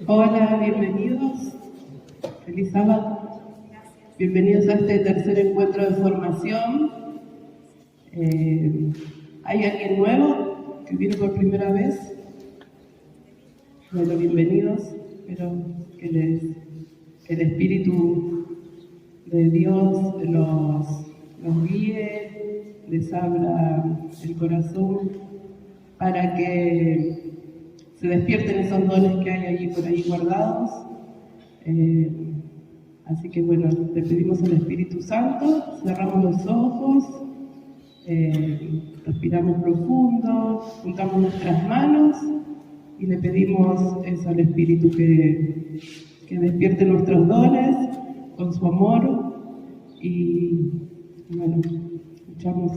Hola, bienvenidos. Feliz sábado. Bienvenidos a este tercer encuentro de formación. ¿Hay alguien nuevo que viene por primera vez? Bueno, bienvenidos. Espero que el Espíritu de Dios los guíe, les abra el corazón para que se despierten esos dones que hay allí por ahí guardados. Así que bueno, le pedimos al Espíritu Santo, cerramos los ojos, respiramos profundo, juntamos nuestras manos y le pedimos eso al Espíritu que despierte nuestros dones con su amor y bueno, escuchamos.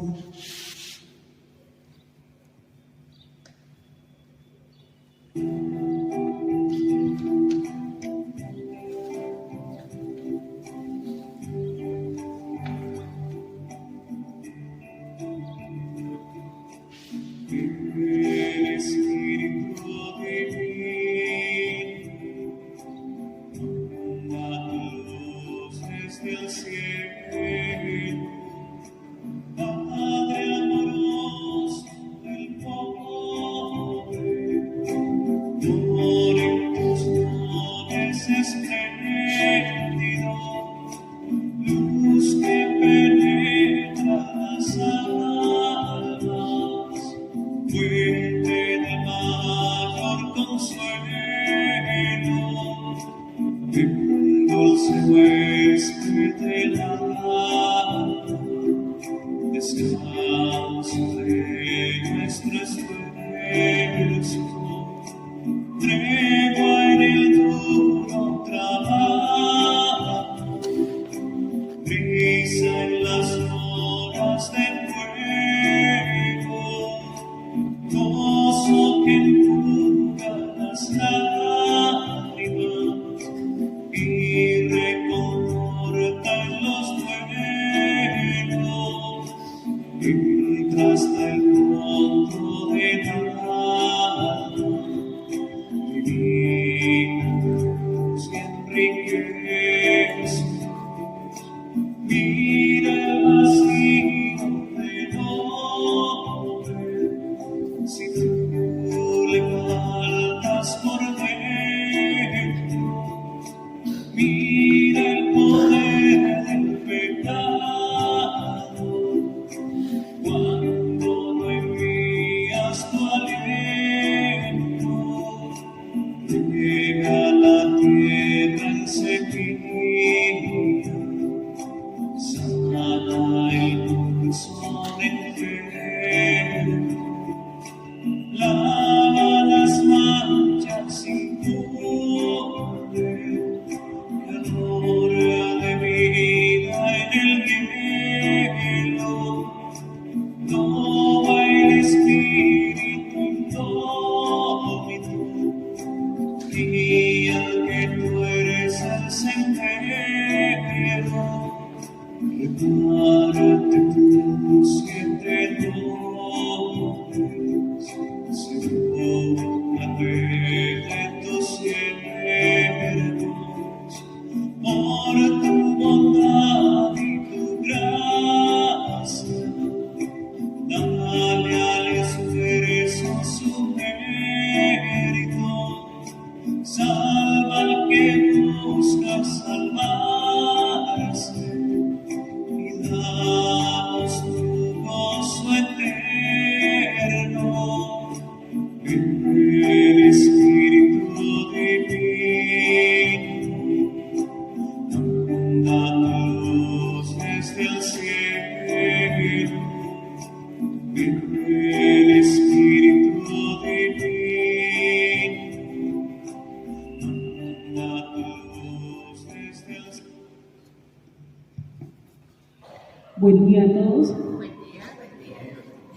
Buen día a todos.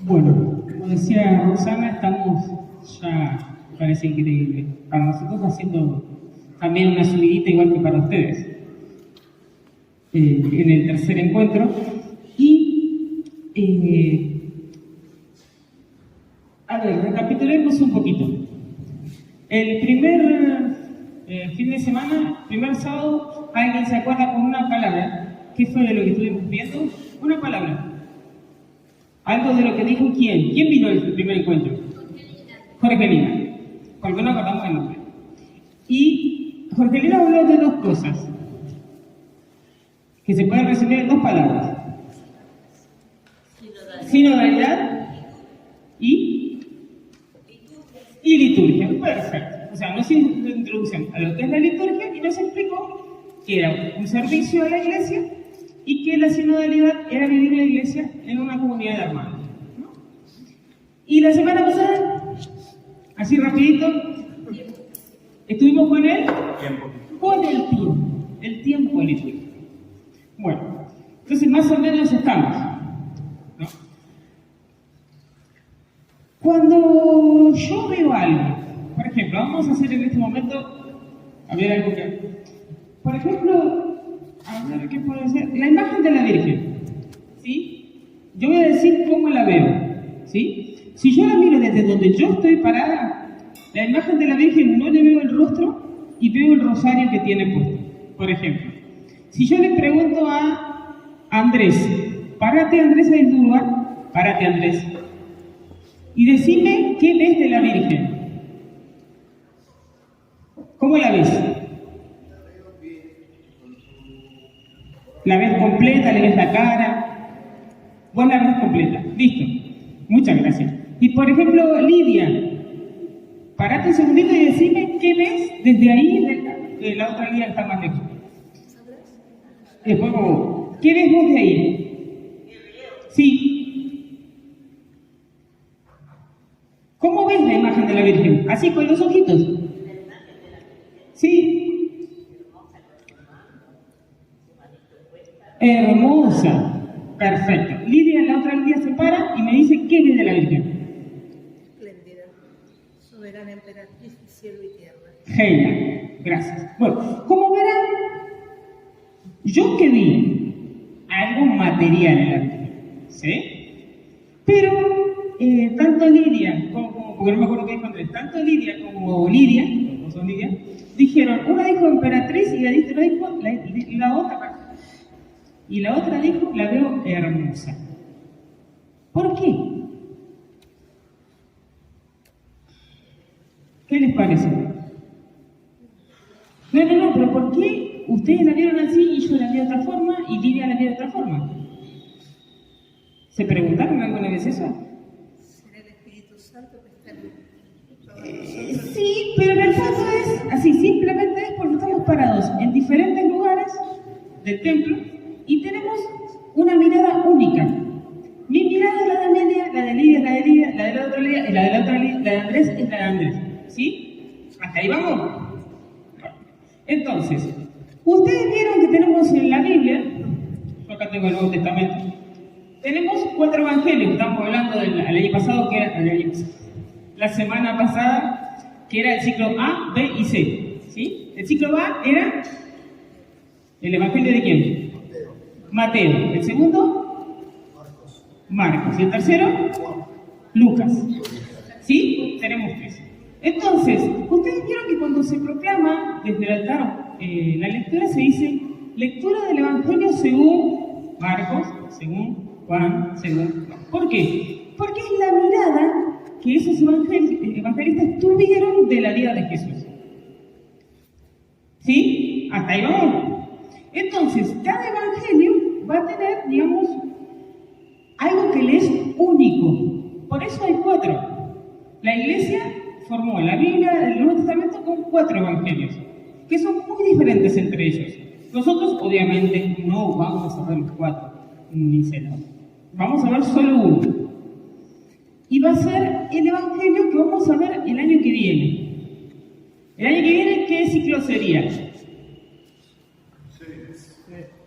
Bueno, como decía Rosana, estamos ya, parece increíble, para nosotros haciendo también una subidita igual que para ustedes, en el tercer encuentro. Y, a ver, recapitulemos un poquito. El fin de semana, primer sábado, alguien se acuerda con una palabra. ¿Qué fue de lo que estuvimos viendo? Una palabra. Algo de lo que dijo quién. ¿Quién vino el primer encuentro? Jorgelina. Porque no acordamos el nombre. Y Jorgelina habló de dos cosas que se pueden resumir en dos palabras. Sinodalidad y liturgia. Perfecto. O sea, nos hizo una introducción a lo que es la liturgia y nos explicó que era un servicio a la iglesia y que la sinodalidad era vivir la iglesia en una comunidad de hermanos, ¿no? Y la semana pasada, así rapidito, estuvimos con él, con el tiempo litúrgico. Bueno, entonces más o menos estamos, ¿no? Cuando yo veo algo, por ejemplo, vamos a hacer en este momento, a ver algo que... Por ejemplo, a ver qué puede ser, la imagen de la Virgen, ¿sí? Yo voy a decir cómo la veo, ¿sí? Si yo la miro desde donde yo estoy parada, la imagen de la Virgen no le veo el rostro y veo el rosario que tiene puesto, por ejemplo. Si yo le pregunto a Andrés, párate Andrés en tu lugar, párate Andrés, y decime qué ves de la Virgen. ¿Cómo la ves? ¿La ves completa? ¿Le ves la cara? Vos la ves completa. Listo. Muchas gracias. Y por ejemplo, Lidia, parate un segundito y decime qué ves desde ahí, de la otra Lidia está más lejos. Después, ¿qué ves vos de ahí? Sí. ¿Cómo ves la imagen de la Virgen? Así, con los ojitos. Sí. Hermosa. Perfecto. Lidia, la otra Lidia se para y me dice qué ves de la Virgen. Espléndida, soberana emperatriz de cielo y tierra. Genial. Gracias. Bueno, como verán, yo que vi algo material en la Virgen, ¿sí? Pero tanto Lidia como, porque no me acuerdo qué dijo Andrés, tanto Lidia como Lidia, no son Lidia, dijeron, una dijo emperatriz y la otra, y la otra dijo, la veo hermosa. ¿Por qué? ¿Qué les parece? No, pero ¿por qué ustedes la vieron así y yo la vi de otra forma y Lidia la vi de otra forma? ¿Se preguntaron alguna vez eso? ¿Será el Espíritu Santo que está Sí, pero en el fondo es así, simplemente es porque estamos parados en diferentes lugares del templo y tenemos una mirada única. Mi mirada es la de Amelia, la de Lidia es la de Lidia, la de la otra Lidia, y la de la otra Lidia, la de Andrés es la de Andrés. ¿Sí? ¿Hasta ahí vamos? Entonces, ustedes vieron que tenemos en la Biblia, yo acá tengo el Nuevo Testamento, tenemos 4 evangelios. Estamos hablando del año pasado, que era la semana pasada, que era el ciclo A, B y C. ¿Sí? El ciclo A era el evangelio de quién? Mateo. El segundo, Marcos. Y el tercero, Lucas. ¿Sí? Tenemos 3. Entonces, ustedes vieron que cuando se proclama desde el altar la lectura se dice lectura del evangelio según Marcos, según Juan, según Juan. ¿Por qué? Porque es la mirada que esos evangelistas tuvieron de la vida de Jesús. ¿Sí? Hasta ahí vamos. Entonces, cada evangelio va a tener, digamos, algo que le es único. Por eso hay 4. La Iglesia formó la Biblia, el Nuevo Testamento, con 4 evangelios, que son muy diferentes entre ellos. Nosotros, obviamente, no vamos a ver los 4, ni será. Vamos a ver solo uno. Y va a ser el evangelio que vamos a ver el año que viene. El año que viene, ¿qué ciclo sería?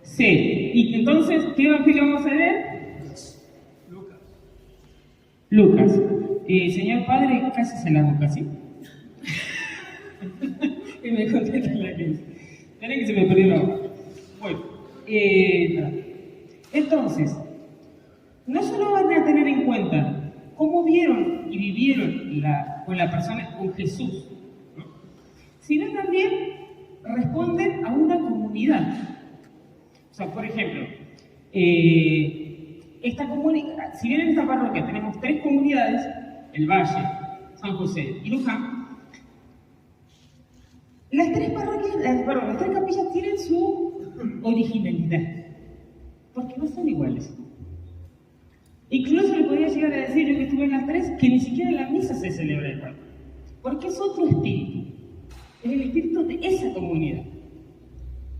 Sí. Y entonces, ¿qué evangelio vamos a ver? Lucas. Señor Padre, casi se la boca, ¿sí? Y me contesta la que dice. Esperen que se me perdió la boca. Bueno, entonces, no solo van a tener en cuenta cómo vieron y vivieron con la persona, con Jesús, ¿no? Sino también responden a una comunidad. O sea, por ejemplo, esta comunidad, si bien en esta parroquia tenemos 3 comunidades, el Valle, San José y Luján, las 3 parroquias, las 3 capillas tienen su originalidad, porque no son iguales. Incluso le podría llegar a decir, yo que estuve en las 3, que ni siquiera en la misa se celebra igual, porque es otro espíritu, es el espíritu de esa comunidad.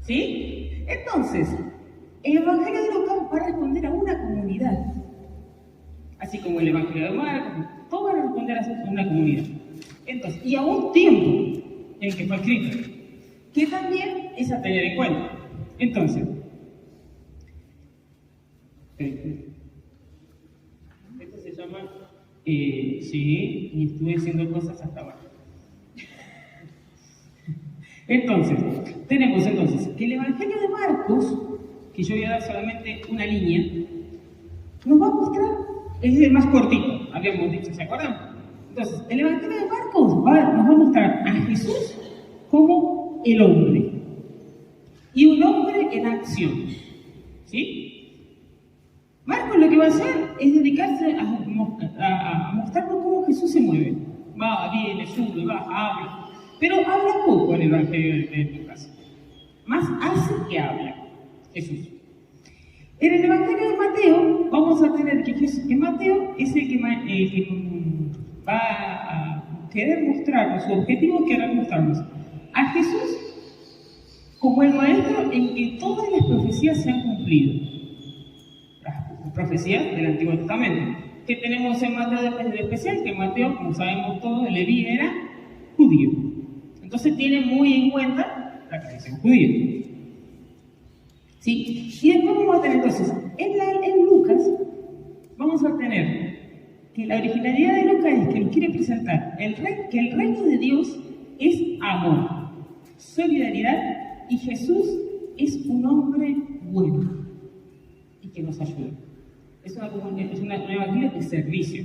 ¿Sí? Entonces, el Evangelio de Lucas va a responder a una comunidad, así como el Evangelio de Marcos, todo va a responder a una comunidad. Entonces, y a un tiempo en el que fue escrito, que también es a tener en cuenta. Entonces, esto se llama, sí, y estuve haciendo cosas hasta ahora. Entonces, tenemos que el Evangelio de Marcos, que yo voy a dar solamente una línea, nos va a mostrar, es el más cortito, habíamos dicho, ¿se acuerdan? Entonces, el Evangelio de Marcos nos va a mostrar a Jesús como el hombre, y un hombre en acción, ¿sí? Marcos lo que va a hacer es dedicarse a mostrarnos cómo Jesús se mueve, va, viene, sube, baja, habla. Pero habla poco el Evangelio de Lucas. Más hace que habla Jesús. En el Evangelio de Mateo vamos a tener que Mateo es el que va a querer mostrarnos, su objetivo es querer mostrarnos a Jesús como el maestro en que todas las profecías se han cumplido. Las profecías del Antiguo Testamento. ¿Qué tenemos en Mateo de especial? Que Mateo, como sabemos todos, Leví era judío. Entonces tiene muy en cuenta la tradición judía. ¿Sí? Y después vamos a tener entonces, en Lucas, vamos a tener que la originalidad de Lucas es que nos quiere presentar que el reino de Dios es amor, solidaridad, y Jesús es un hombre bueno y que nos ayuda. Es un evangelio de servicio.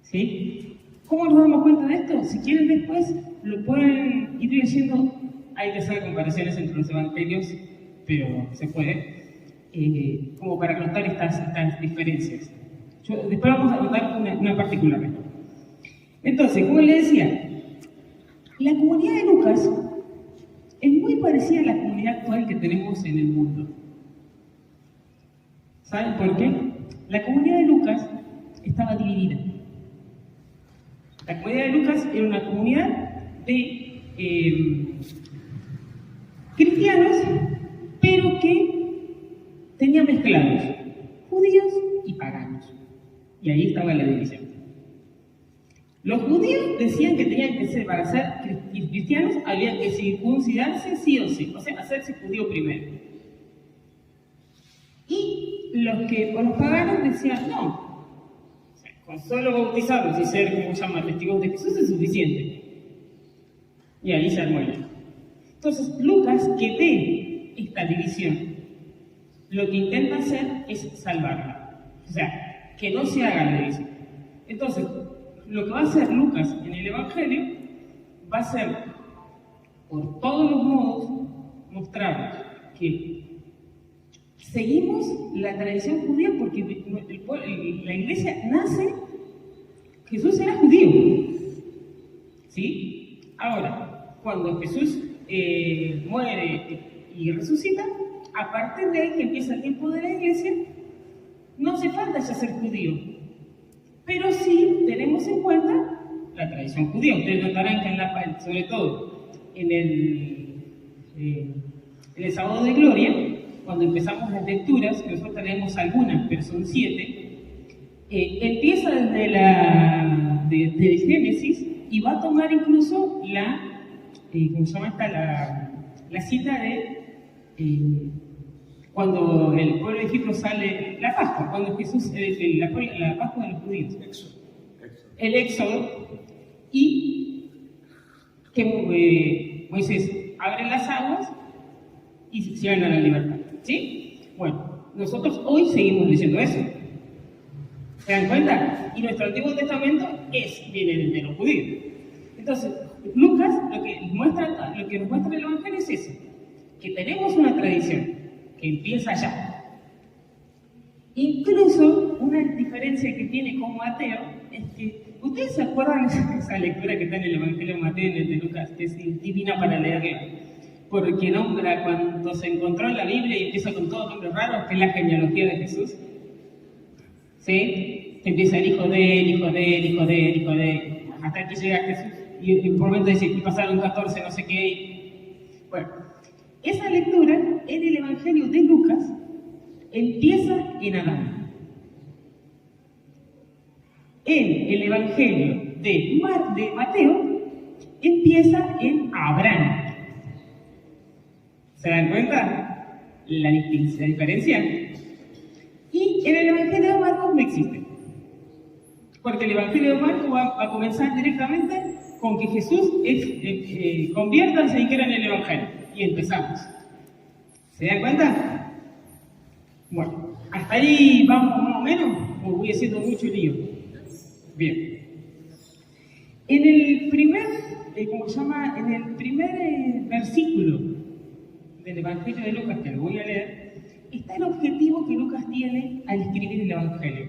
¿Sí? ¿Cómo nos damos cuenta de esto? Si quieren después lo pueden ir leyendo. Hay que hacer comparaciones entre los evangelios, pero se puede, como para notar estas diferencias. Después vamos a notar una particular. Entonces, como les decía, la comunidad de Lucas es muy parecida a la comunidad actual que tenemos en el mundo. ¿Saben por qué? La comunidad de Lucas estaba dividida. La comunidad de Lucas era una comunidad de cristianos, pero que tenía mezclados judíos y paganos. Y ahí estaba la división. Los judíos decían que tenían que ser, para ser cristianos, había que circuncidarse sí o sí, o sea, hacerse judío primero. Y los paganos decían, no, o sea, con solo bautizarlos y ser, como se llama, testigos de Jesús es suficiente. Y ahí se armó el lío. Entonces, Lucas, que ve esta división, lo que intenta hacer es salvarla. O sea, que no se haga la división. Entonces, lo que va a hacer Lucas en el Evangelio va a ser, por todos los modos, mostrar que seguimos la tradición judía porque la iglesia nace, Jesús era judío. ¿Sí? Ahora, cuando Jesús muere y resucita, a partir de ahí que empieza el tiempo de la iglesia, no hace falta ya ser judío, pero sí tenemos en cuenta la tradición judía. Ustedes notarán que sobre todo en el sábado de gloria, cuando empezamos las lecturas, que nosotros tenemos algunas, pero son 7, empieza desde Génesis y va a tomar incluso ¿cómo se llama esta? La cita de cuando el pueblo de Egipto sale, la Pascua, cuando Jesús, la Pascua de los judíos. El Éxodo, y que Moisés abre las aguas y se llevan a la libertad. ¿Sí? Bueno, nosotros hoy seguimos leyendo eso. ¿Se dan cuenta? Y nuestro Antiguo Testamento viene de los judíos. Entonces, Lucas lo que nos muestra el Evangelio es eso, que tenemos una tradición que empieza allá. Incluso una diferencia que tiene con Mateo es que, ¿ustedes se acuerdan de esa lectura que está en el Evangelio de Mateo y en el de Lucas, que es divina para leerla? Porque nombra cuando se encontró en la Biblia y empieza con todos nombres raros, que es la genealogía de Jesús. ¿Sí? Empieza el hijo de él, hijo de él, hijo de él, hijo de él, hasta que llega Jesús. Y por un momento dice, y pasaron 14, no sé qué. Bueno, esa lectura en el Evangelio de Lucas empieza en Adán. En el Evangelio de Mateo empieza en Abraham. ¿Se dan cuenta la diferencia? Y en el Evangelio de Marcos no existe. Porque el Evangelio de Marcos va a comenzar directamente con que Jesús conviértanse y crean en el Evangelio. Y empezamos. ¿Se dan cuenta? Bueno, hasta ahí vamos más o menos, o voy haciendo mucho lío. Bien. En el primer, En el primer versículo del Evangelio de Lucas, que lo voy a leer, está el objetivo que Lucas tiene al escribir el Evangelio.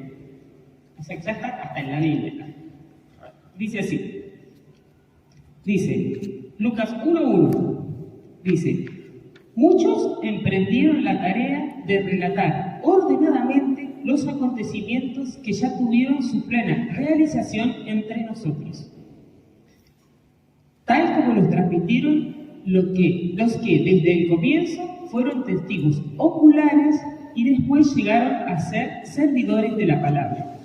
O sea, ya está hasta en la Biblia. Dice así. Dice, Lucas 1:1. Dice, muchos emprendieron la tarea de relatar ordenadamente los acontecimientos que ya tuvieron su plena realización entre nosotros, tal como los transmitieron los que desde el comienzo fueron testigos oculares y después llegaron a ser servidores de la palabra.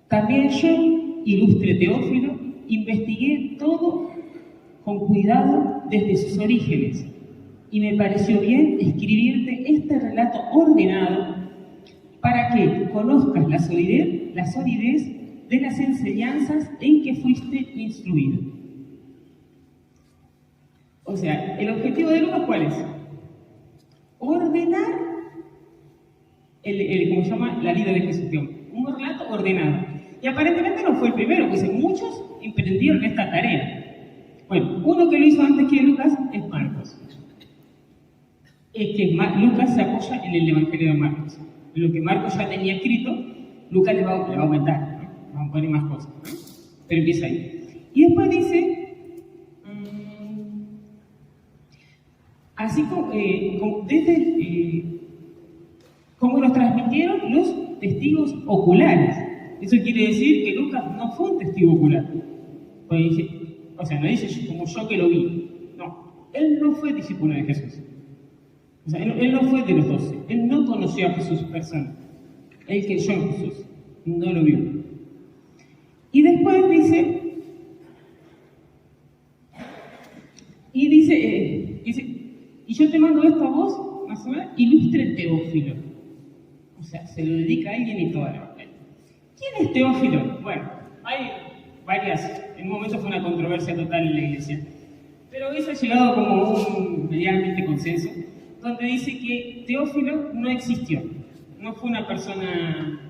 También yo, ilustre Teófilo, investigué todo con cuidado desde sus orígenes y me pareció bien escribirte este relato ordenado para que conozcas la solidez de las enseñanzas en que fuiste instruido. O sea, el objetivo de Lucas, ¿cuál es? Ordenar como se llama, la vida de Jesús. Un relato ordenado. Y aparentemente no fue el primero, pues muchos emprendieron esta tarea. Bueno, uno que lo hizo antes que Lucas es Marcos. Es que Lucas se apoya en el Evangelio de Marcos. Lo que Marcos ya tenía escrito, Lucas le va a aumentar, ¿no? Va a poner más cosas, ¿no? Pero empieza ahí. Y después dice, así como como nos transmitieron los testigos oculares. Eso quiere decir que Lucas no fue un testigo ocular. O sea, no dice como yo que lo vi. No, él no fue discípulo de Jesús. O sea, él no fue de los 12. Él no conoció a Jesús en persona. Él creyó en Jesús, no lo vio. Y después dice, y yo te mando esto a vos, más o menos, ilustre Teófilo. O sea, se lo dedica a alguien y toda la batalla. ¿Quién es Teófilo? Bueno, hay varias. En un momento fue una controversia total en la iglesia. Pero eso ha llegado como un medianamente consenso, donde dice que Teófilo no existió. No fue una persona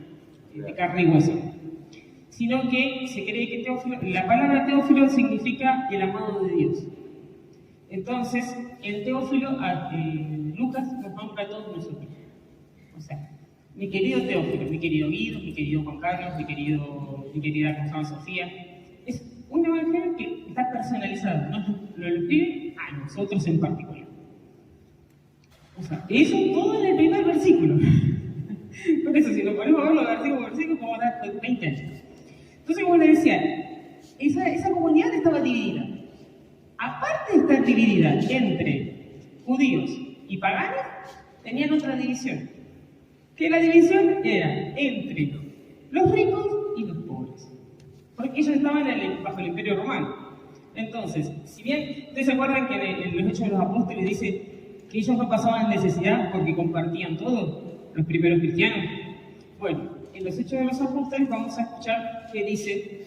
de carne y hueso. Sino que se cree que Teófilo, la palabra Teófilo significa el amado de Dios. Entonces, el Teófilo, Lucas nos nombra a todos nosotros. O sea, mi querido Teófilo, mi querido Guido, mi querido Juan Carlos, mi querida Constante Sofía. Es un evangelio que está personalizado, no lo escribe a nosotros en particular. O sea, eso todo en el primer versículo. Por eso, si nos ponemos a ver los versículos por versículo, como dar 20 años. Entonces, como les decía, esa comunidad estaba dividida. Aparte de estar dividida entre judíos y paganos, tenían otra división. Que la división era entre los ricos y los pobres. Porque ellos estaban bajo el Imperio Romano. Entonces, si bien, ¿ustedes se acuerdan que en los Hechos de los Apóstoles dice que ellos no pasaban necesidad porque compartían todo, los primeros cristianos? Bueno, en los Hechos de los Apóstoles vamos a escuchar que dice...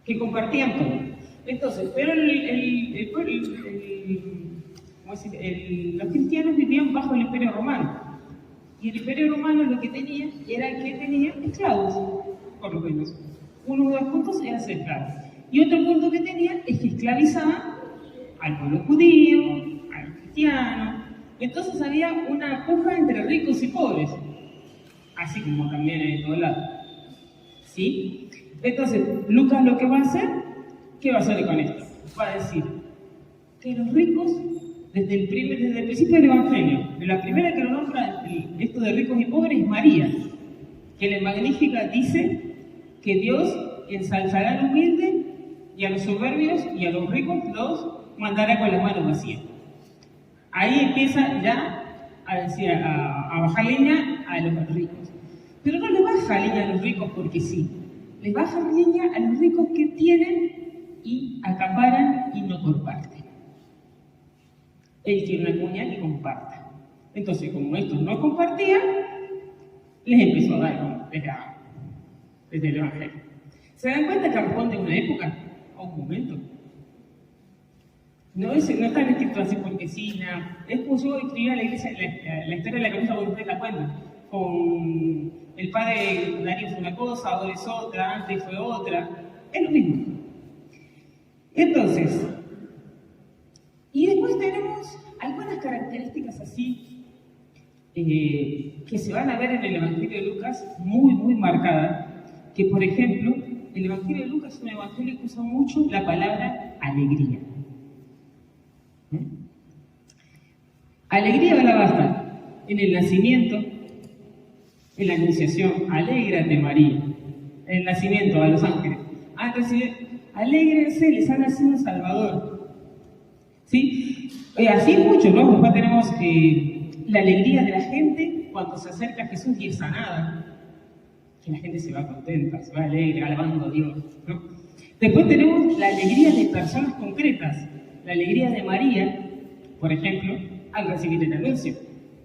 que compartían todo. Entonces, pero los cristianos vivían bajo el Imperio Romano. Y el Imperio Romano lo que tenía era que tenía esclavos, por lo menos. Uno de los puntos era ser esclavo. Y otro punto que tenía es que esclavizaban al pueblo judío, a los cristianos. Entonces había una puja entre ricos y pobres, así como también en todo lado. ¿Sí? Entonces, Lucas lo que va a hacer, ¿qué va a hacer con esto? Va a decir que los ricos, desde el principio del Evangelio, la primera que lo nombra esto de ricos y pobres es María, que en el Magnífica dice que Dios ensalzará al humilde y a los soberbios y a los ricos los mandará con las manos vacías. Ahí empieza ya a bajar leña a los ricos. Pero no le baja leña a los ricos porque sí. Les baja leña a los ricos que tienen y acaparan y no comparten. Él quiere una cuña que comparta. Entonces, como estos no compartían, les empezó a dar como desde el Evangelio. ¿Se dan cuenta que responde a una época, a un momento? No está escrito así porque sí, nada. Es como yo escribía la iglesia, la historia de la cabeza, porque ustedes la cuentan. Con el padre Darío fue una cosa, ahora es otra, antes fue otra. Es lo mismo. Entonces, y después tenemos algunas características así que se van a ver en el Evangelio de Lucas muy, muy marcadas. Que, por ejemplo, el Evangelio de Lucas es un evangelio que usa mucho la palabra alegría. Alegría la basta en el nacimiento, en la anunciación, alégrate María, en el nacimiento a los ángeles. Alégrense, les ha nacido un Salvador. ¿Sí? Así mucho, ¿no? Después tenemos la alegría de la gente cuando se acerca a Jesús y es sanada. Que la gente se va contenta, se va alegre, alabando a Dios, ¿no? Después tenemos la alegría de personas concretas. La alegría de María, por ejemplo, al recibir el anuncio.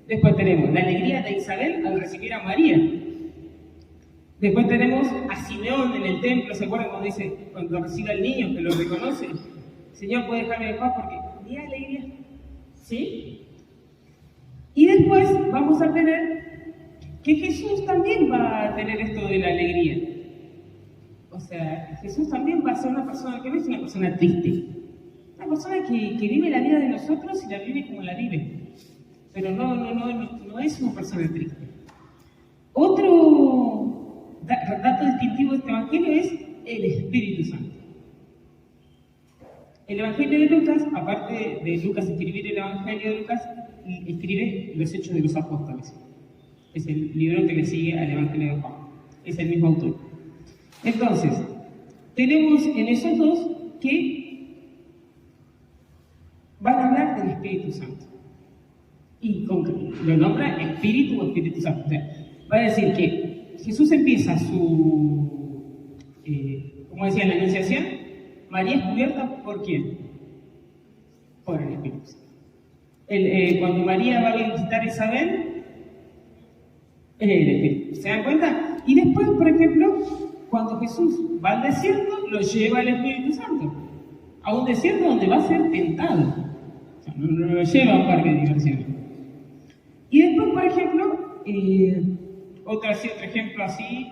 Después tenemos la alegría de Isabel al recibir a María. Después tenemos a Simeón en el templo, ¿se acuerdan cuando recibe al niño que lo reconoce? Señor, ¿puede dejarme en paz? Porque mi alegría. ¿Sí? Y después vamos a tener que Jesús también va a tener esto de la alegría. O sea, Jesús también va a ser una persona que no es una persona triste. Una persona que vive la vida de nosotros y la vive como la vive. Pero no es una persona triste. Otro dato distintivo de este Evangelio es el Espíritu Santo. El Evangelio de Lucas, aparte de Lucas escribir el Evangelio de Lucas, escribe los Hechos de los Apóstoles. Es el libro que le sigue al Evangelio de Juan. Es el mismo autor. Entonces, tenemos en esos dos que van a hablar del Espíritu Santo. Y lo nombra Espíritu o Espíritu Santo. O sea, va a decir que Jesús empieza como decía en la Anunciación, María es cubierta ¿por quién? Por el Espíritu Santo. Cuando María va a visitar a Isabel, es el Espíritu. ¿Se dan cuenta? Y después, por ejemplo, cuando Jesús va al desierto, lo lleva el Espíritu Santo. A un desierto donde va a ser tentado. O sea, no lo lleva a un parque de diversiones. Y después, por ejemplo, otro ejemplo así,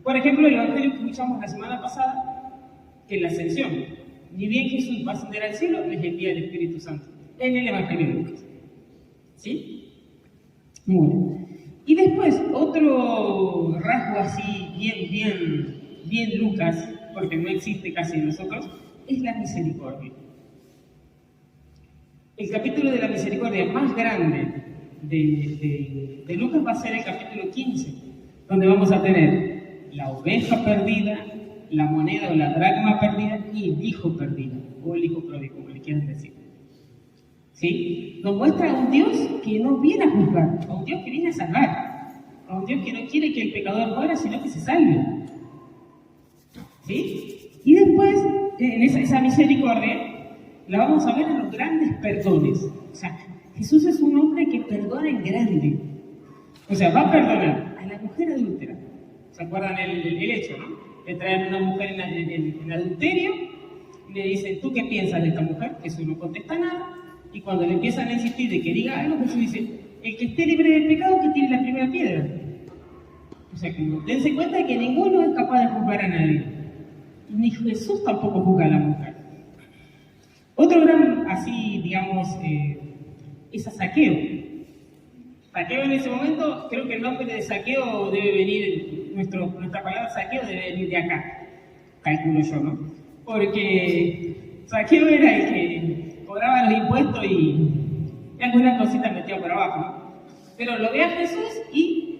por ejemplo, el Evangelio que escuchamos la semana pasada, que es la ascensión. Ni bien Jesús va a ascender al cielo, les envía el Espíritu Santo. En el Evangelio de Lucas. ¿Sí? Muy bien. Y después, otro rasgo así, bien Lucas, porque no existe casi en nosotros, es la misericordia. El capítulo de la misericordia más grande de Lucas va a ser el capítulo 15, donde vamos a tener la oveja perdida, la moneda o la dracma perdida y el hijo perdido, o el hijo pródigo, como le quieran decir. ¿Sí? Nos muestra a un Dios que no viene a juzgar, a un Dios que viene a salvar, a un Dios que no quiere que el pecador muera, sino que se salve. ¿Sí? Y después, en esa misericordia, la vamos a ver en los grandes perdones. O sea, Jesús es un hombre que perdona en grande. O sea, va a perdonar a la mujer adúltera. ¿Se acuerdan el hecho, no? Le traen a una mujer en adulterio y le dicen, ¿tú qué piensas de esta mujer? Jesús no contesta nada. Y cuando le empiezan a insistir de que diga algo, Jesús dice, el que esté libre del pecado, que tiene la primera piedra. O sea, que dense cuenta de que ninguno es capaz de juzgar a nadie. Ni Jesús tampoco juzga a la mujer. Otro gran, así, digamos, es a Zaqueo. Zaqueo en ese momento, creo que el nombre de Zaqueo debe venir, nuestra palabra Zaqueo debe venir de acá, calculo yo, ¿no? Porque Zaqueo era el que cobraba los impuestos y alguna cosita metía por abajo, ¿no? Pero lo ve a Jesús y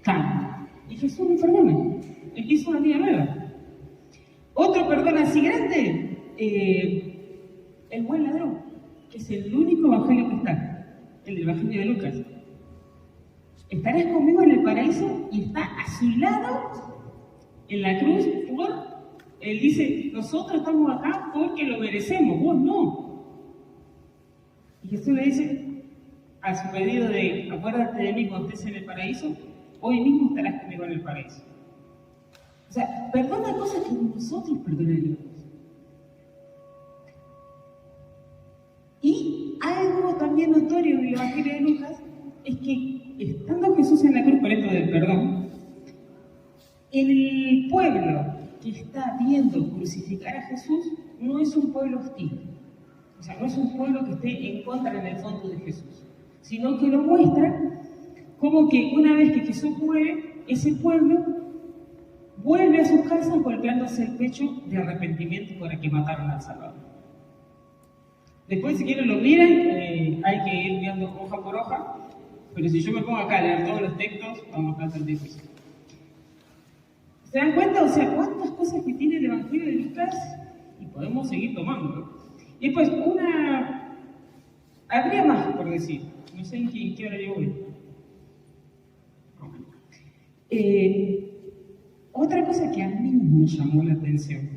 cambia. Y Jesús le perdona, empieza una vida nueva. Otro perdón así grande, el buen ladrón, que es el único evangelio que está, el evangelio de Lucas. Estarás conmigo en el paraíso y está a su lado en la cruz. Él dice, nosotros estamos acá porque lo merecemos, vos no. Y Jesús le dice, a su pedido de, acuérdate de mí cuando estés en el paraíso, hoy mismo estarás conmigo en el paraíso. O sea, perdona cosas que nosotros perdonaríamos. Y algo también notorio en el Evangelio de Lucas es que, estando Jesús en la cruz por esto del perdón, el pueblo que está viendo crucificar a Jesús no es un pueblo hostil. O sea, no es un pueblo que esté en contra en el fondo de Jesús, sino que lo muestra como que una vez que Jesús muere, ese pueblo vuelve a sus casas golpeándose el pecho de arrepentimiento por el que mataron al Salvador. Después, si quieren, lo miran, hay que ir viendo hoja por hoja, pero si yo me pongo acá a leer todos los textos, vamos a estar difícil. ¿Se dan cuenta? O sea, cuántas cosas que tiene el Evangelio de Lucas y podemos seguir tomando. Y después, habría más por decir. No sé en qué hora yo voy. Otra cosa que a mí me llamó la atención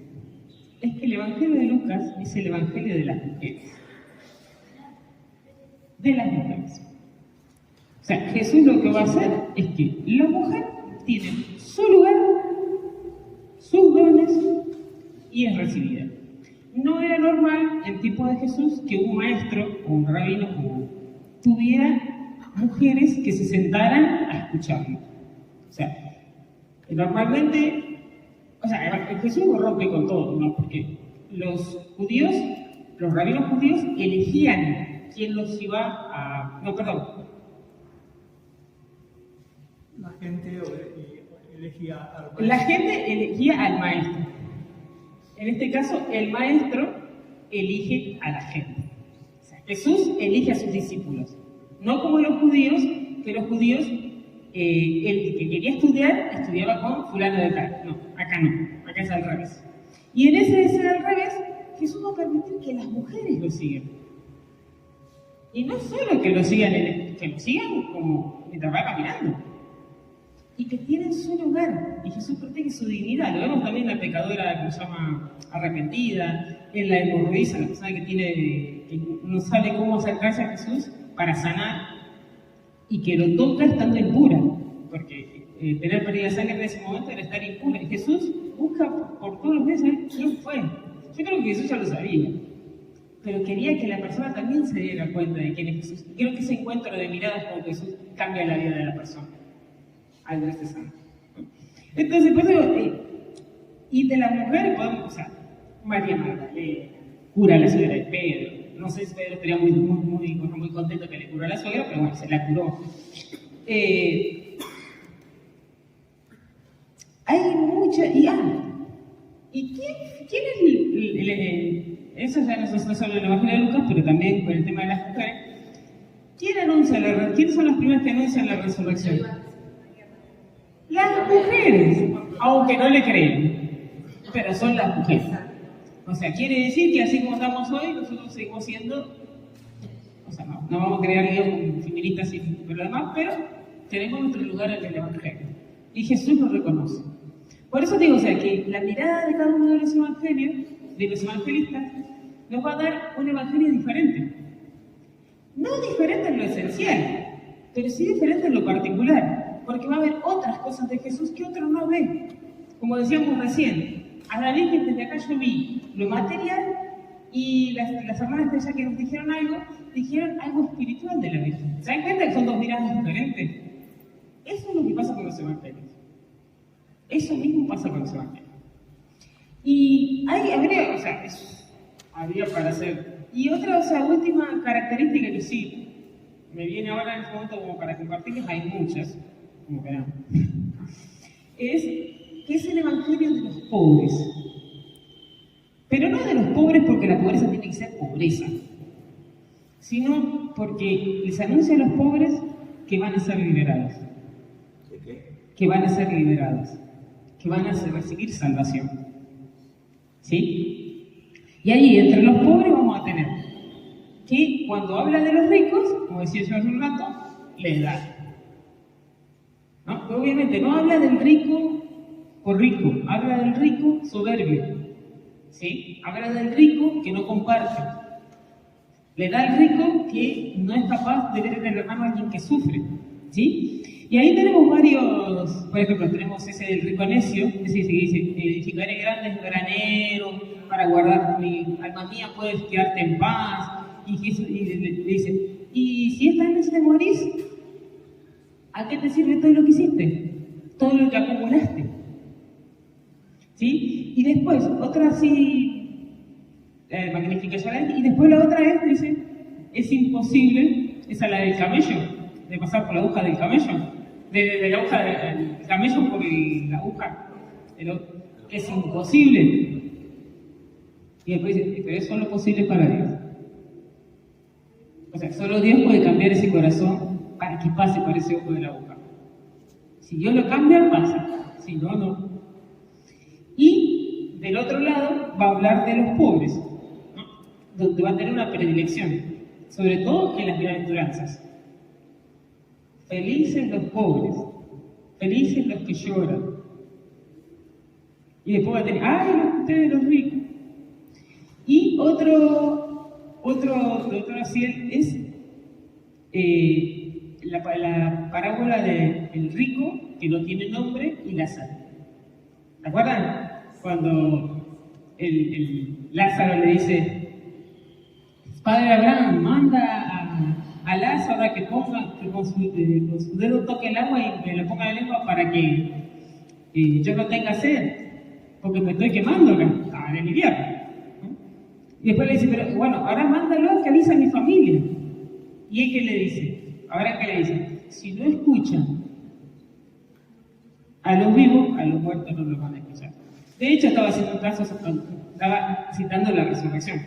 es que el Evangelio de Lucas es el Evangelio de las mujeres. De las mujeres. O sea, Jesús lo que va a hacer es que la mujer tiene su lugar, sus dones y es recibida. No era normal en tiempo de Jesús que un maestro o un rabino tuviera mujeres que se sentaran a escucharlo. O sea, normalmente, Jesús lo rompe con todo, ¿no? Porque los rabinos judíos elegían quién los iba a... No, perdón. La gente elegía al maestro. En este caso, el maestro elige a la gente. O sea, Jesús elige a sus discípulos. No como los judíos, que los judíos, el que quería estudiar, estudiaba con fulano de tal. No, acá es al revés. Y en ese de ser al revés, Jesús va a permitir que las mujeres lo sigan. Y no solo que lo sigan como mientras va caminando. Y que tienen su lugar, y Jesús protege su dignidad. Lo vemos también en la pecadora que se llama arrepentida, en la hemorroísa, la persona que no sabe cómo acercarse a Jesús para sanar, y que lo toca estando impura, porque tener pérdida de sangre en ese momento era estar impura. Y Jesús busca por todos los medios quién fue. Yo creo que Jesús ya lo sabía, pero quería que la persona también se diera cuenta de quién es Jesús. Creo que ese encuentro de miradas con Jesús cambia la vida de la persona al verse santo. Entonces, pues y de la mujer podemos, María Magdalena, cura a la suegra de Pedro. No sé si Pedro estaría muy contento que le curó a la suegra, pero bueno, se la curó. Hay mucha... ¿Y quién es eso ya no es solo en el Evangelio de Lucas, pero también con el tema de las mujeres? ¿Quiénes son las primeras que anuncian la resurrección? Las mujeres, aunque no le creen, pero son las mujeres. O sea, quiere decir que así como estamos hoy, nosotros seguimos siendo, no vamos a crear líos feministas y lo demás, pero tenemos nuestro lugar en el Evangelio. Y Jesús lo reconoce. Por eso digo, que la mirada de cada uno de los evangelios, de los evangelistas, nos va a dar un evangelio diferente. No diferente en lo esencial, pero sí diferente en lo particular, porque va a haber otras cosas de Jesús que otro no ve. Como decíamos recién, a la Virgen desde acá yo vi lo material Y las hermanas de ella que nos dijeron algo espiritual de la Virgen. ¿Se dan cuenta que son dos miradas diferentes? Eso es lo que pasa con los evangelios. Eso mismo pasa con los evangelios. Y habría para hacer. Y otra, última característica que sí me viene ahora en este momento como para compartirles, hay muchas, como verán, es que es el evangelio de los pobres. Pero no de los pobres porque la pobreza tiene que ser pobreza, sino porque les anuncia a los pobres que van a ser liberados. ¿De qué? Que van a ser liberados, que van a recibir salvación. ¿Sí? Y ahí, entre los pobres, vamos a tener que cuando habla de los ricos, como decía yo hace un rato, les da. ¿No? Pero obviamente no habla del rico por rico, habla del rico soberbio. ¿Sí? Habla del rico que no comparte. Le da al rico que no es capaz de ver en el hermano a alguien que sufre. ¿Sí? Y ahí tenemos varios, por ejemplo, tenemos ese del rico necio, ese que dice, edificaré grandes graneros para guardar mi alma mía, puedes quedarte en paz. Y le dice, y si esta noche te morís, ¿a qué te sirve todo lo que hiciste? Todo lo que acumulaste. ¿Sí? Y después, otra así, magnífica ya, y después la otra es, dice, es imposible, esa es la del camello, de pasar por la aguja del camello, de la aguja del camello por la aguja, es imposible. Y después dice, pero es solo posible para Dios. O sea, solo Dios puede cambiar ese corazón para que pase por ese ojo de la aguja. Si Dios lo cambia, pasa. Si no, no. Y del otro lado va a hablar de los pobres, ¿no? Donde va a tener una predilección, sobre todo en las bienaventuranzas. Felices los pobres, felices los que lloran. Y después va a tener, ¡ay, ustedes los ricos! Y otro así es la parábola del rico que no tiene nombre y Lázaro. ¿Se acuerdan? Cuando el Lázaro le dice, Padre Abraham, manda a Lázaro a que con su dedo toque el agua y me lo ponga en la lengua para que yo no tenga sed, porque me estoy quemando acá, en el invierno. Y después le dice, pero bueno, ahora mándalo que avise a mi familia. ¿Y él qué le dice? Ahora qué le dice, si no escuchan a los vivos, a los muertos no los van a escuchar. De hecho, estaba haciendo un caso, estaba citando la resurrección.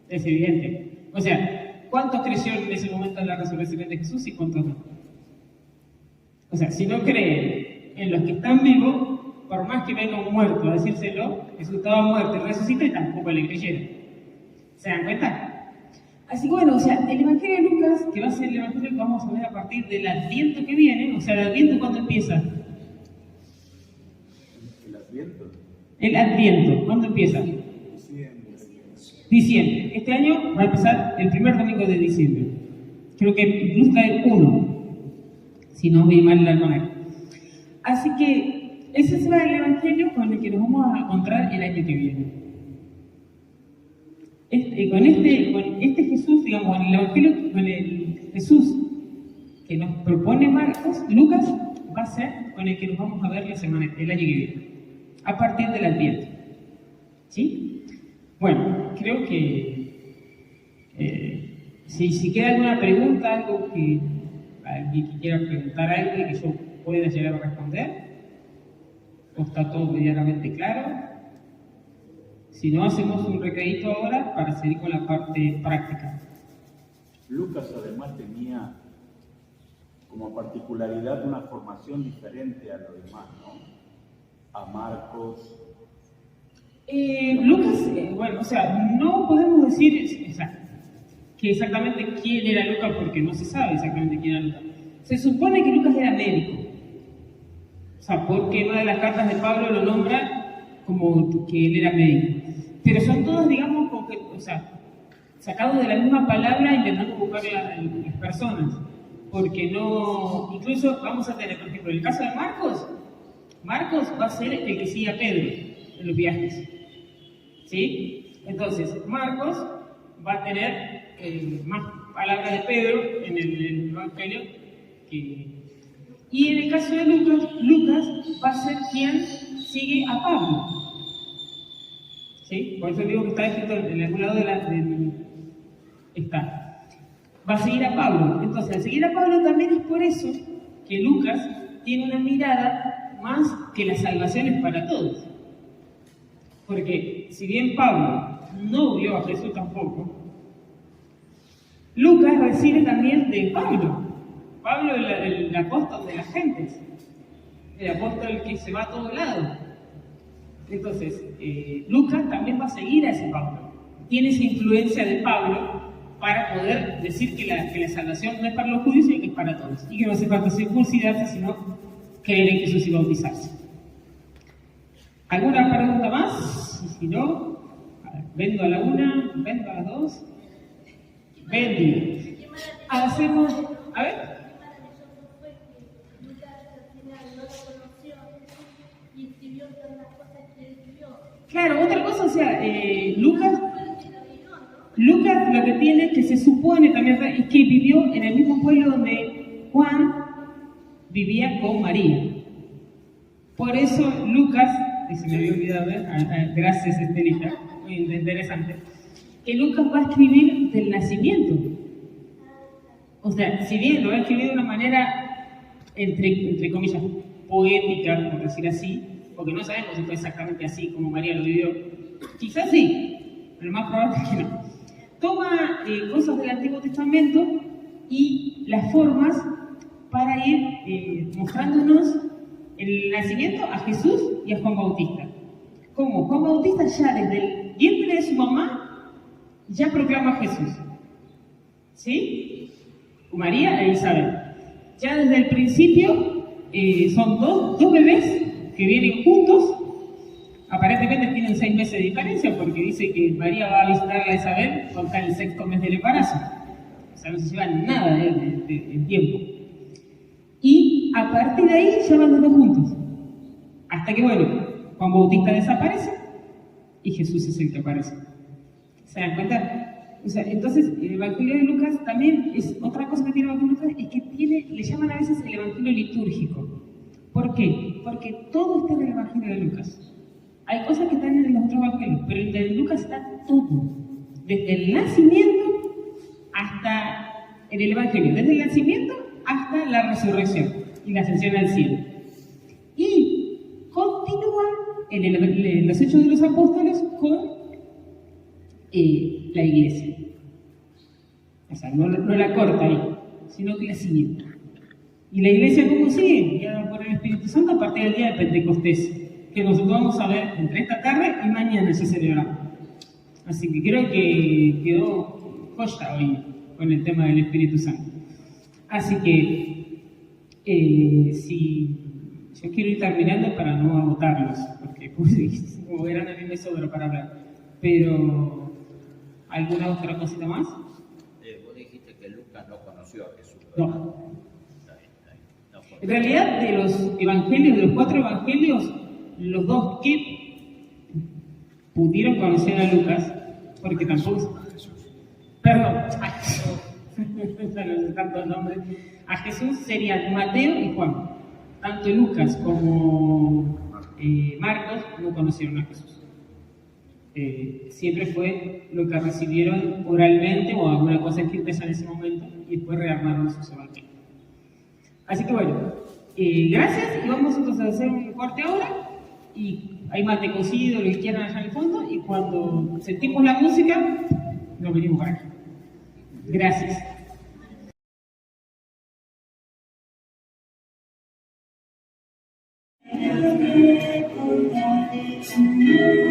Es evidente. O sea, ¿cuántos creyeron en ese momento en la resurrección de Jesús y cuántos no? O sea, si no creen en los que están vivos, por más que venga un muerto a decírselo, Jesús estaba muerto y resucita y tampoco le creyeron. ¿Se dan cuenta? Así que bueno, o sea, el Evangelio de Lucas, que va a ser el Evangelio que vamos a ver a partir del Adviento que viene, o sea, el Adviento, ¿cuándo empieza? ¿El Adviento? El Adviento, ¿cuándo empieza? Diciembre. Este año va a empezar el primer domingo de diciembre. Creo que incluso cae 1, si no vi mal la almanaque. Así que ese será el Evangelio con el que nos vamos a encontrar el año que viene. Con este Jesús, digamos, con el Evangelio, con el Jesús que nos propone Lucas, va a ser con el que nos vamos a ver el año que viene, a partir del Adviento. ¿Sí? Bueno, creo que si queda alguna pregunta, algo que alguien que quiera preguntar algo y que yo pueda llegar a responder, o está todo medianamente claro. Si no, hacemos un recrédito ahora para seguir con la parte práctica. Lucas además tenía como particularidad una formación diferente a lo demás, ¿no? A Marcos. Lucas, bueno, o sea, no podemos decir que exactamente quién era Lucas porque no se sabe exactamente quién era Lucas. Se supone que Lucas era médico. O sea, porque en una de las cartas de Pablo lo nombra como que él era médico. Pero son todos, digamos, sacados de la misma palabra intentando buscar las personas. Porque no... Incluso vamos a tener, por ejemplo, el caso de Marcos va a ser el que sigue a Pedro en los viajes. ¿Sí? Entonces, Marcos va a tener más palabras de Pedro en el Evangelio y en el caso de Lucas va a ser quien sigue a Pablo. ¿Sí? Por eso digo que está escrito en algún lado está. Va a seguir a Pablo. Entonces, al seguir a Pablo también es por eso que Lucas tiene una mirada más que la salvación es para todos. Porque si bien Pablo no vio a Jesús tampoco, Lucas recibe también de Pablo. Pablo es el apóstol de las gentes, el apóstol que se va a todos lados. Entonces, Lucas también va a seguir a ese Pablo. Tiene esa influencia de Pablo para poder decir que la salvación no es para los judíos, sino que es para todos. Y que no hace falta circuncidarse, sino creer en Jesús y bautizarse. ¿Alguna pregunta más? Y si no, vendo a la una, vendo a las dos. Vendi. Hacemos. A ver. Claro, otra cosa, o sea, Lucas lo que tiene, que se supone también, es que vivió en el mismo pueblo donde Juan vivía con María. Por eso Lucas, y se me había olvidado, gracias Estelita, muy interesante, que Lucas va a escribir del nacimiento. O sea, si bien lo va a escribir de una manera, entre comillas, poética, por decir así, porque no sabemos si fue exactamente así como María lo vivió. Quizás sí, pero más probable es que no. Toma cosas del Antiguo Testamento y las formas para ir mostrándonos el nacimiento a Jesús y a Juan Bautista. Como Juan Bautista ya desde el vientre de su mamá ya proclama a Jesús. ¿Sí? María e Isabel. Ya desde el principio son dos bebés que vienen juntos. Aparentemente tienen 6 meses de diferencia porque dice que María va a visitar a Isabel hasta el 6º mes del embarazo. O sea, no se llevan nada de tiempo. Y a partir de ahí ya van los dos juntos. Hasta que, bueno, Juan Bautista desaparece y Jesús es el que aparece. ¿Se dan cuenta? O sea, entonces el Evangelio de Lucas también es otra cosa que tiene el Evangelio de Lucas, es que le llaman a veces el Evangelio litúrgico. ¿Por qué? Porque todo está en el Evangelio de Lucas. Hay cosas que están en los otros evangelios, pero en el de Lucas está todo. Desde el nacimiento hasta en el Evangelio, desde el nacimiento hasta la resurrección y la ascensión al cielo. Y continúa en los Hechos de los Apóstoles con la iglesia. O sea, no la corta ahí, sino que la sigue. ¿Y la iglesia cómo sigue? Guiada por el Espíritu Santo a partir del día de Pentecostés, que nosotros vamos a ver entre esta tarde y mañana se celebramos. Así que creo que quedó joya hoy con el tema del Espíritu Santo. Así que, yo quiero ir terminando para no agotarlos, porque como verán a mí me sobra para hablar. Pero, ¿alguna otra cosita más? Vos dijiste que Lucas no conoció a Jesús, ¿verdad? No. En realidad, de los evangelios, de los 4 evangelios, los 2 que pudieron conocer a Lucas, porque tampoco... Perdón, no sé tantos nombres. A Jesús serían Mateo y Juan. Tanto Lucas como Marcos no conocieron a Jesús. Siempre fue lo que recibieron oralmente o alguna cosa escrita ya en ese momento y después rearmaron sus evangelios. Así que bueno, gracias y vamos entonces a hacer un corte ahora y hay mate cocido, lo que quieran allá en el fondo y cuando sentimos la música nos venimos para acá. Gracias. Señor,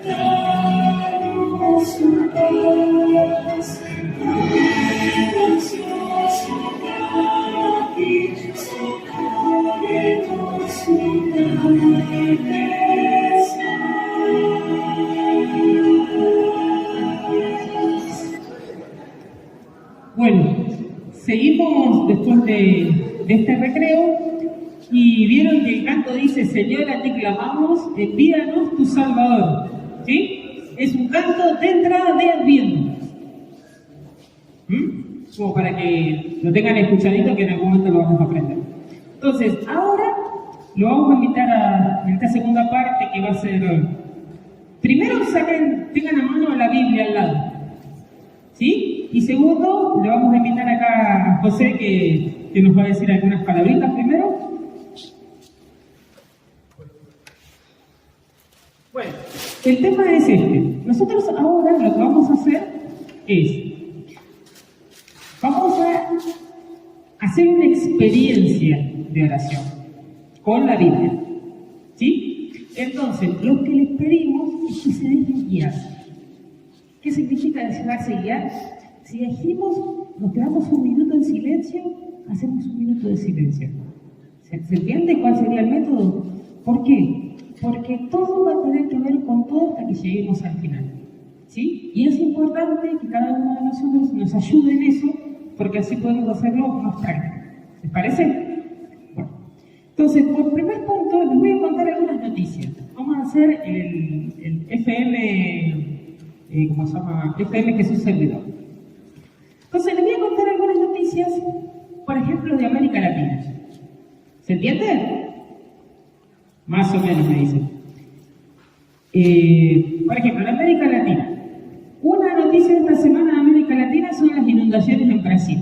danos tu paz, Seguimos después de este recreo y vieron que el canto dice: Señora, te clamamos, envíanos tu Salvador. ¿Sí? Es un canto de entrada de Adviento. Como para que lo tengan escuchadito, que en algún momento lo vamos a aprender. Entonces, ahora lo vamos a invitar a esta segunda parte, que va a ser... Primero tengan a mano la Biblia al lado. ¿Sí? Y segundo, le vamos a invitar acá a José, que nos va a decir algunas palabritas primero. Bueno, el tema es este. Nosotros ahora lo que vamos a hacer es... Vamos a hacer una experiencia de oración con la Biblia. ¿Sí? Entonces, lo que les pedimos es que se dejen guiar. ¿Qué significa dejarse guiar? Si decimos, nos quedamos un minuto en silencio, hacemos un minuto de silencio. ¿Se entiende cuál sería el método? ¿Por qué? Porque todo va a tener que ver con todo hasta que lleguemos al final. ¿Sí? Y es importante que cada uno de nosotros nos ayude en eso, porque así podemos hacerlo más práctico. ¿Les parece? Bueno. Entonces, por primer punto, les voy a contar algunas noticias. Vamos a hacer el FM, ¿cómo se llama? FM Jesús Servidor. Entonces, les voy a contar algunas noticias, por ejemplo, de América Latina. ¿Se entiende? Más o menos, me dicen. Por ejemplo, en América Latina. Una noticia de esta semana de América Latina son las inundaciones en Brasil.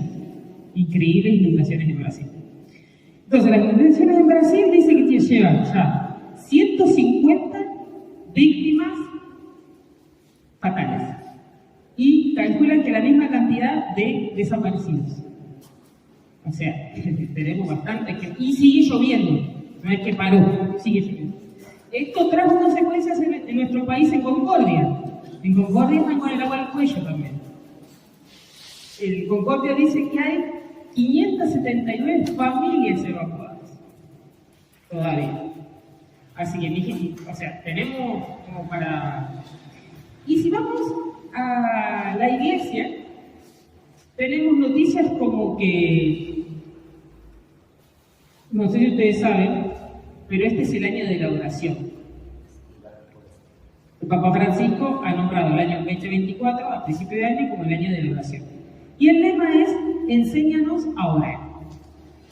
Increíbles inundaciones en Brasil. Entonces, las inundaciones en Brasil dice que llevan ya 150 víctimas fatales. Y calculan que la misma cantidad de desaparecidos. O sea, tenemos bastante. Y sigue lloviendo. No es que paró, sigue lloviendo. Esto trajo consecuencias en nuestro país, en Concordia. En Concordia están con el agua al cuello también. El Concordia dice que hay 579 familias evacuadas. Todavía. Así que, o sea, tenemos como para... Y si vamos a la iglesia, tenemos noticias como que... No sé si ustedes saben, pero este es el año de la oración. El Papa Francisco ha nombrado el año 2024, a principio de año, como el año de la oración. Y el lema es: enséñanos a orar.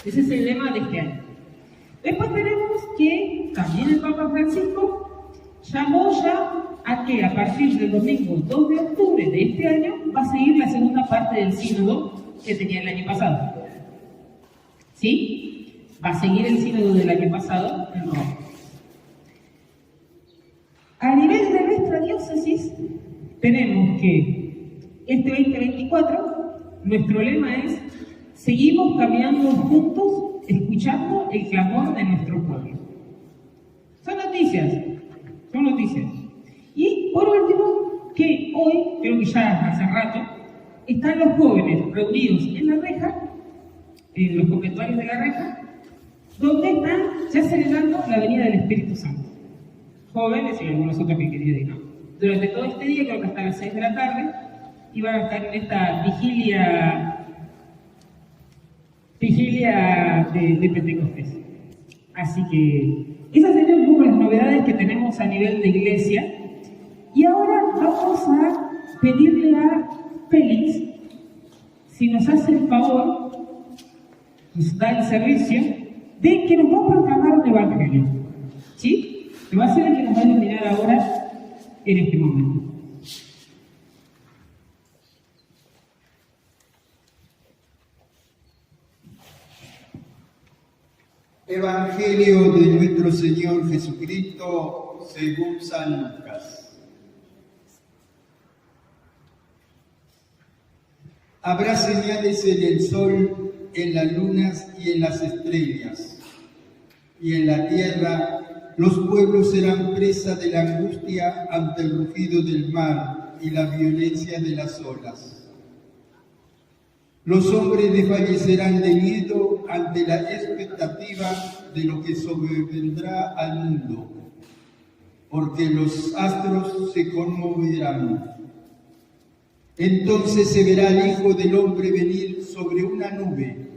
Ese es el lema de este año. Después tenemos que también el Papa Francisco llamó ya a que a partir del domingo 2 de octubre de este año va a seguir la segunda parte del sínodo que tenía el año pasado. ¿Sí? Va a seguir el sínodo del año pasado en Roma. A nivel de nuestra diócesis, tenemos que este 2024, nuestro lema es: seguimos caminando juntos, escuchando el clamor de nuestro pueblo. Son noticias. Y por último, que hoy, creo que ya hace rato, están los jóvenes reunidos en la reja, en los conventuarios de la reja, donde están ya celebrando la venida del Espíritu Santo. Jóvenes y algunos otros que querían ir, ¿no? Durante todo este día, creo que hasta las 6 de la tarde, iban a estar en esta vigilia de Pentecostés. Así que esas serían un poco las novedades que tenemos a nivel de iglesia. Y ahora vamos a pedirle a Félix si nos hace el favor, nos da el servicio, de que nos va a proclamar un evangelio. ¿Sí? Que va a ser el que nos va a iluminar ahora en este momento. Evangelio de nuestro Señor Jesucristo según San Lucas. Habrá señales en el sol, en las lunas y en las estrellas, y en la tierra los pueblos serán presa de la angustia ante el rugido del mar y la violencia de las olas. Los hombres desfallecerán de miedo ante la expectativa de lo que sobrevendrá al mundo, porque los astros se conmoverán. Entonces se verá al Hijo del Hombre venir sobre una nube,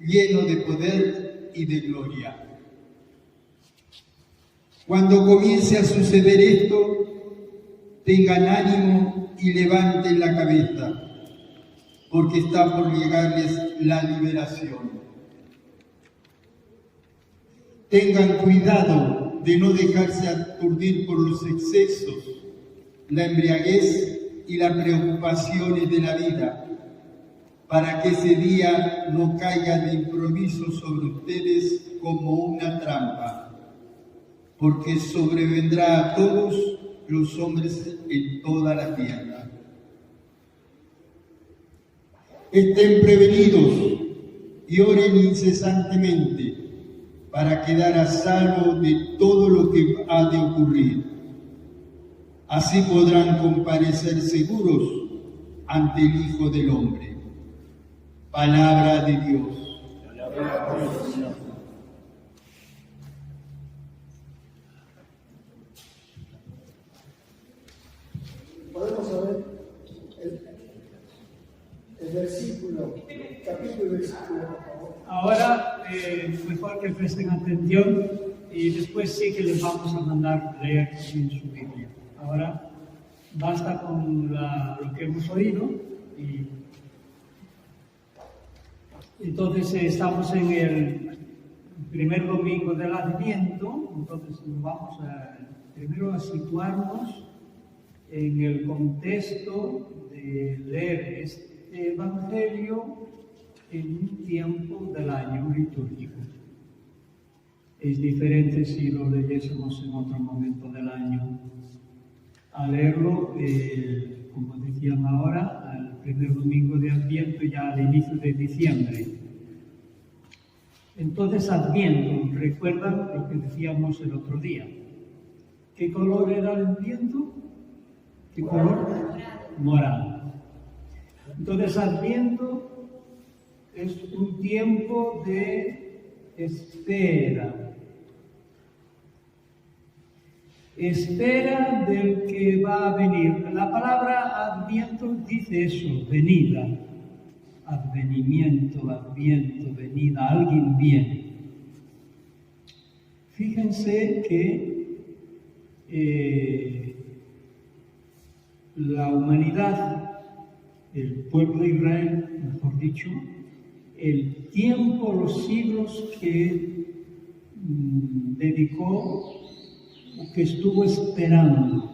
lleno de poder y de gloria. Cuando comience a suceder esto, tengan ánimo y levanten la cabeza, porque está por llegarles la liberación. Tengan cuidado de no dejarse aturdir por los excesos, la embriaguez y las preocupaciones de la vida, para que ese día no caiga de improviso sobre ustedes como una trampa, porque sobrevendrá a todos los hombres en toda la tierra. Estén prevenidos y oren incesantemente para quedar a salvo de todo lo que ha de ocurrir. Así podrán comparecer seguros ante el Hijo del Hombre. Palabra de Dios. Podemos saber el versículo, capítulo y versículo, por favor. Ahora, mejor que presten atención y después sí que les vamos a mandar leer en su Biblia. Ahora, basta con lo que hemos oído y entonces estamos en el primer domingo del Adviento, entonces vamos primero a situarnos en el contexto de leer este Evangelio en un tiempo del año litúrgico. Es diferente si lo leyésemos en otro momento del año. Al leerlo, como decían ahora, al primer domingo de Adviento, ya al inicio de diciembre. Entonces, Adviento, ¿recuerdan lo que decíamos el otro día? ¿Qué color era el viento? ¿Qué color? Morado. Entonces, Adviento es un tiempo de espera. Espera del que va a venir. La palabra Adviento dice eso, venida. Advenimiento, Adviento, venida, alguien viene. Fíjense que la humanidad, el pueblo de Israel, mejor dicho, el tiempo, los siglos que dedicó, que estuvo esperando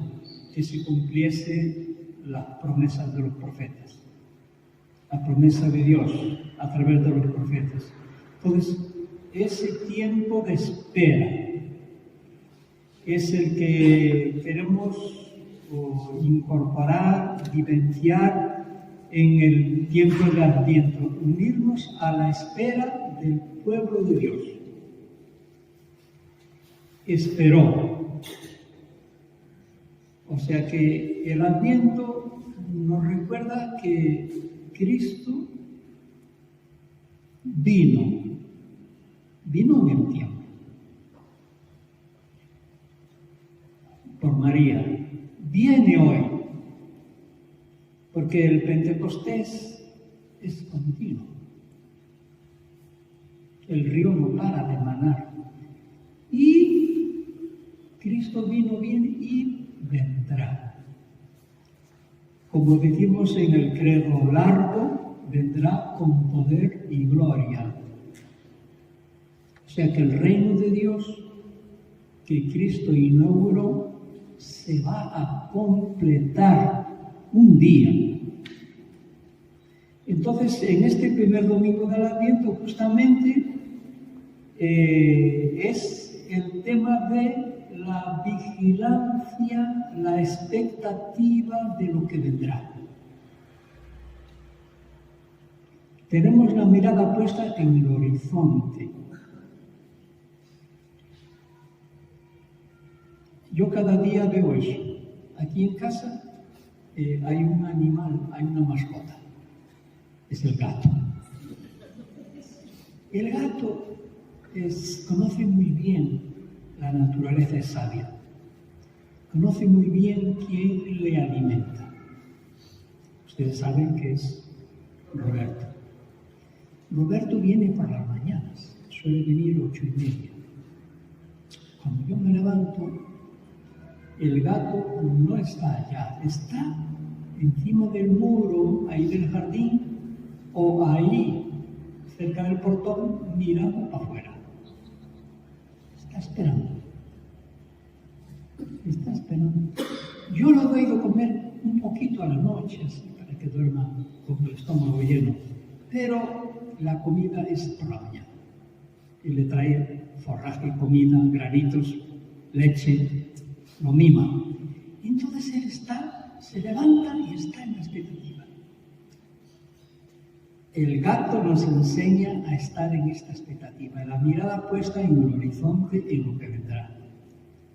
que se cumpliese las promesas de los profetas, la promesa de Dios a través de los profetas. Entonces, ese tiempo de espera es el que queremos incorporar, vivenciar en el tiempo del Adviento, unirnos a la espera del pueblo de Dios. Esperó. O sea que el Adviento nos recuerda que Cristo vino en el tiempo, por María, viene hoy, porque el Pentecostés es continuo. El río no para de manar. Y Cristo viene y vendrá. Como decimos en el credo largo, vendrá con poder y gloria. O sea que el reino de Dios que Cristo inauguró se va a completar un día. Entonces, en este primer domingo del Adviento, justamente es el tema de la vigilancia, la expectativa de lo que vendrá. Tenemos la mirada puesta en el horizonte. Yo cada día veo eso. Aquí en casa hay un animal, hay una mascota. Es el gato. El gato conoce muy bien la naturaleza, es sabia. Conoce muy bien quién le alimenta. Ustedes saben que es Roberto. Roberto viene por las mañanas, suele venir 8:30. Cuando yo me levanto, el gato no está allá, está encima del muro, ahí del jardín, o ahí, cerca del portón, mirando para afuera. Está esperando. Está esperando. Yo le doy de comer un poquito a la noche, así, para que duerma con el estómago lleno. Pero la comida es por la mañana. Y le trae forraje, comida, granitos, leche, lo mima. Entonces él se levanta y está en la expectativa. El gato nos enseña a estar en esta expectativa, la mirada puesta en el horizonte, en lo que vendrá,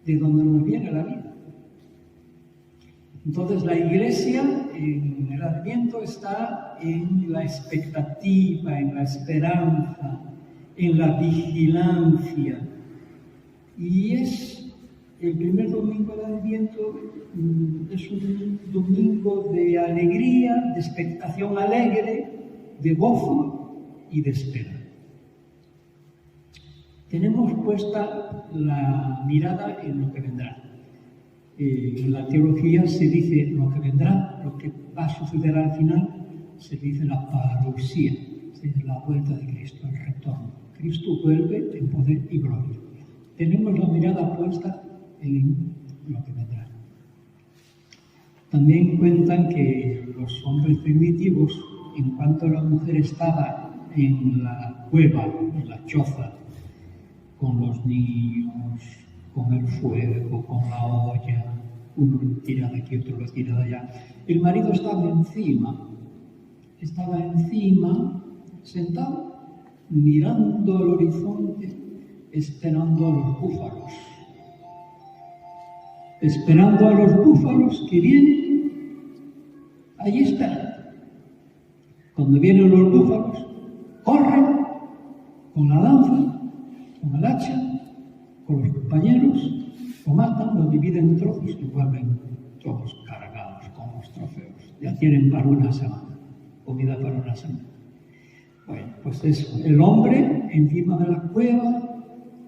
de donde nos viene la vida. Entonces la Iglesia en el Adviento está en la expectativa, en la esperanza, en la vigilancia. Y es el primer domingo del Adviento, es un domingo de alegría, de expectación alegre, de gozo y de espera. Tenemos puesta la mirada en lo que vendrá. En la teología se dice lo que vendrá, lo que va a suceder al final, se dice la parusía, es la vuelta de Cristo, el retorno. Cristo vuelve en poder y gloria. Tenemos la mirada puesta en lo que vendrá. También cuentan que los hombres primitivos, en cuanto la mujer estaba en la cueva, en la choza, con los niños, con el fuego, con la olla, uno lo tira de aquí, otro lo tira de allá. El marido estaba encima, sentado, mirando al horizonte, esperando a los búfalos. Esperando a los búfalos que vienen, allí esperan. Cuando vienen los búfalos, corren con la lanza, con el hacha, con los compañeros, lo matan, lo dividen en trozos y vuelven todos cargados con los trofeos. Ya tienen para una semana, comida para una semana. Bueno, pues eso, el hombre encima de la cueva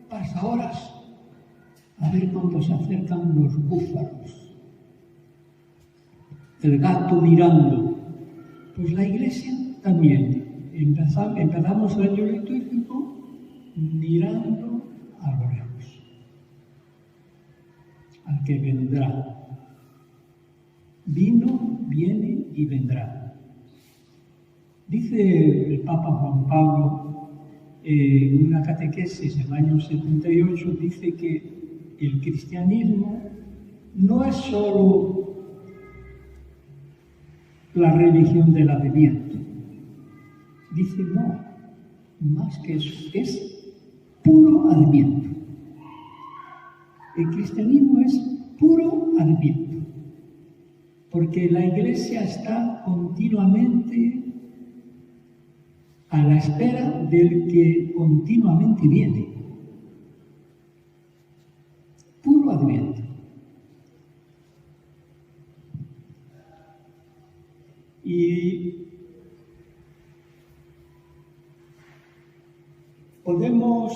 pasa horas a ver cuándo se acercan los búfalos. El gato mirando. Pues la Iglesia también. Empezamos el año litúrgico mirando a lo lejos, al que vendrá. Vino, viene y vendrá. Dice el Papa Juan Pablo en una catequesis en el año 78, dice que el cristianismo no es solo la religión del Adviento. Dice no, más que eso, es puro Adviento. El cristianismo es puro Adviento, porque la Iglesia está continuamente a la espera del que continuamente viene. Puro Adviento. Y podemos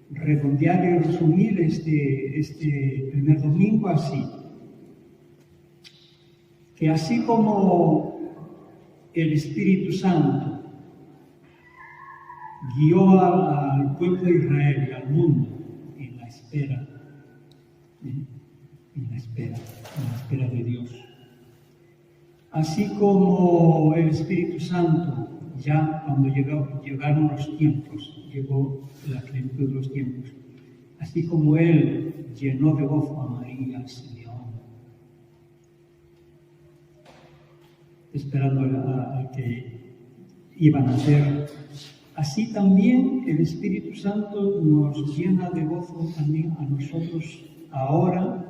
redondear y resumir este primer domingo así, que así como el Espíritu Santo guió al pueblo de Israel y al mundo en la espera de Dios, así como el Espíritu Santo, ya cuando llegaron los tiempos, llegó la plenitud de los tiempos, así como Él llenó de gozo a María, al Simeón, esperando a que iban a ser, así también el Espíritu Santo nos llena de gozo también a nosotros ahora.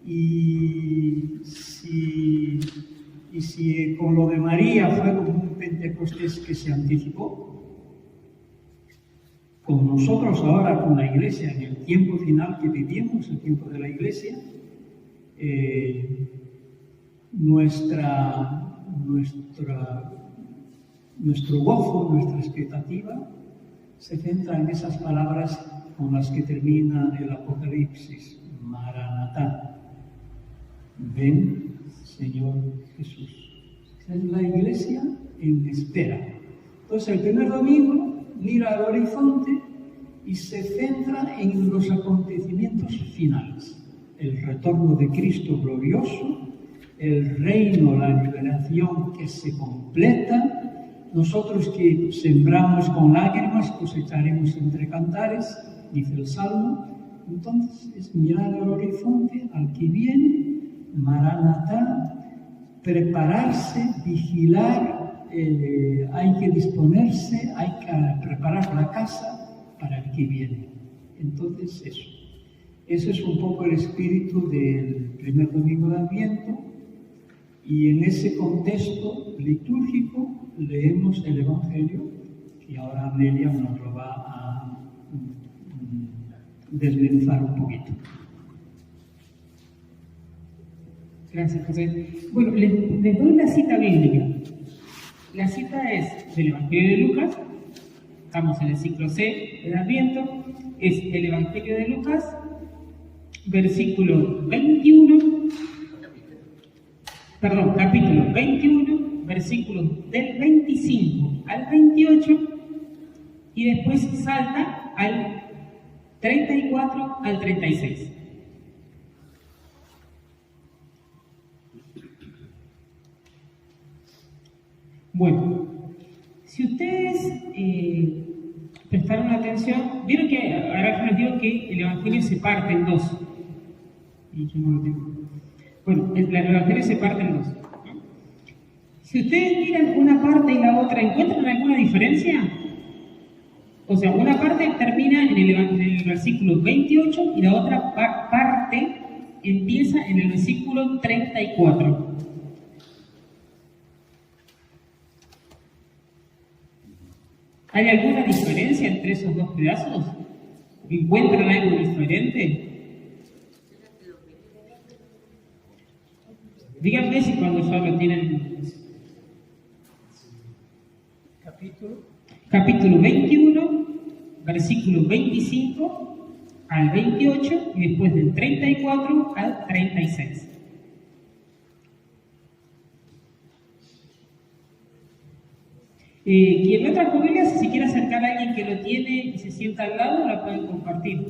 Y si con lo de María fue como un Pentecostés que se anticipó, con nosotros ahora, con la Iglesia, en el tiempo final que vivimos, el tiempo de la Iglesia, nuestro gozo, nuestra expectativa, se centra en esas palabras con las que termina el Apocalipsis, Maranatá. Ven, Señor Jesús. Esa es la iglesia en espera. Entonces, el primer domingo mira al horizonte y se centra en los acontecimientos finales. El retorno de Cristo glorioso, el reino, la liberación que se completa. Nosotros que sembramos con lágrimas, cosecharemos entre cantares, dice el Salmo. Entonces es mirar al horizonte, al que viene, Maranatá, prepararse, vigilar, hay que disponerse, hay que preparar la casa para el que viene. Entonces eso. Ese es un poco el espíritu del primer domingo de Adviento, y en ese contexto litúrgico leemos el Evangelio, que ahora Amelia nos lo va a desmenuzar un poquito. Gracias, José. Bueno, les doy la cita bíblica. La cita es del Evangelio de Lucas, estamos en el ciclo C del Adviento, es el Evangelio de Lucas, capítulo 21, versículos del 25 al 28, y después salta al 34 al 36. Bueno, si ustedes prestaron atención, vieron que ahora les digo que el Evangelio se parte en dos. Y yo no lo tengo. Bueno, el Evangelio se parte en dos, ¿no? Si ustedes miran una parte y la otra, ¿encuentran alguna diferencia? O sea, una parte termina en el versículo 28 y la otra parte empieza en el versículo 34. ¿Hay alguna diferencia entre esos dos pedazos? ¿Encuentran algo diferente? Díganme si cuando ya lo tienen. Capítulo 21, versículo 25 al 28 y después del 34 al 36. Quien no trajo Biblia, si se quiere acercar a alguien que lo tiene y se sienta al lado, la pueden compartir.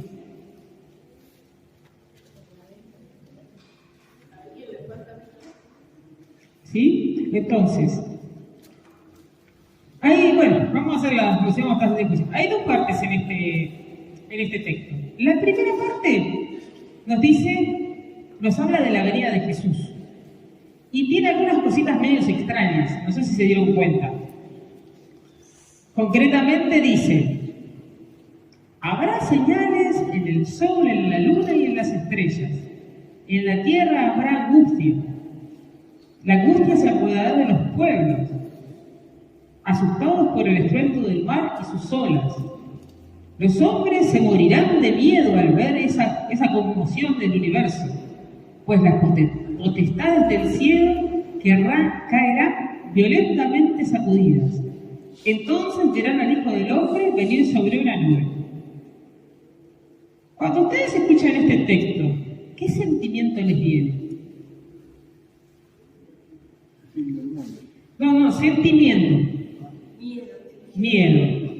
¿Sí? Entonces, vamos a hacer la conclusión. Hay dos partes en este texto. La primera parte nos habla de la venida de Jesús. Y tiene algunas cositas medio extrañas, no sé si se dieron cuenta. Concretamente dice: habrá señales en el sol, en la luna y en las estrellas. En la tierra habrá angustia. La angustia se apoderará de los pueblos, asustados por el estruendo del mar y sus olas. Los hombres se morirán de miedo al ver esa conmoción del universo, pues las potestades del cielo caerán violentamente sacudidas. Entonces verán al Hijo del Hombre venir sobre una nube. Cuando ustedes escuchan este texto, ¿qué sentimiento les viene? No, sentimiento. Miedo.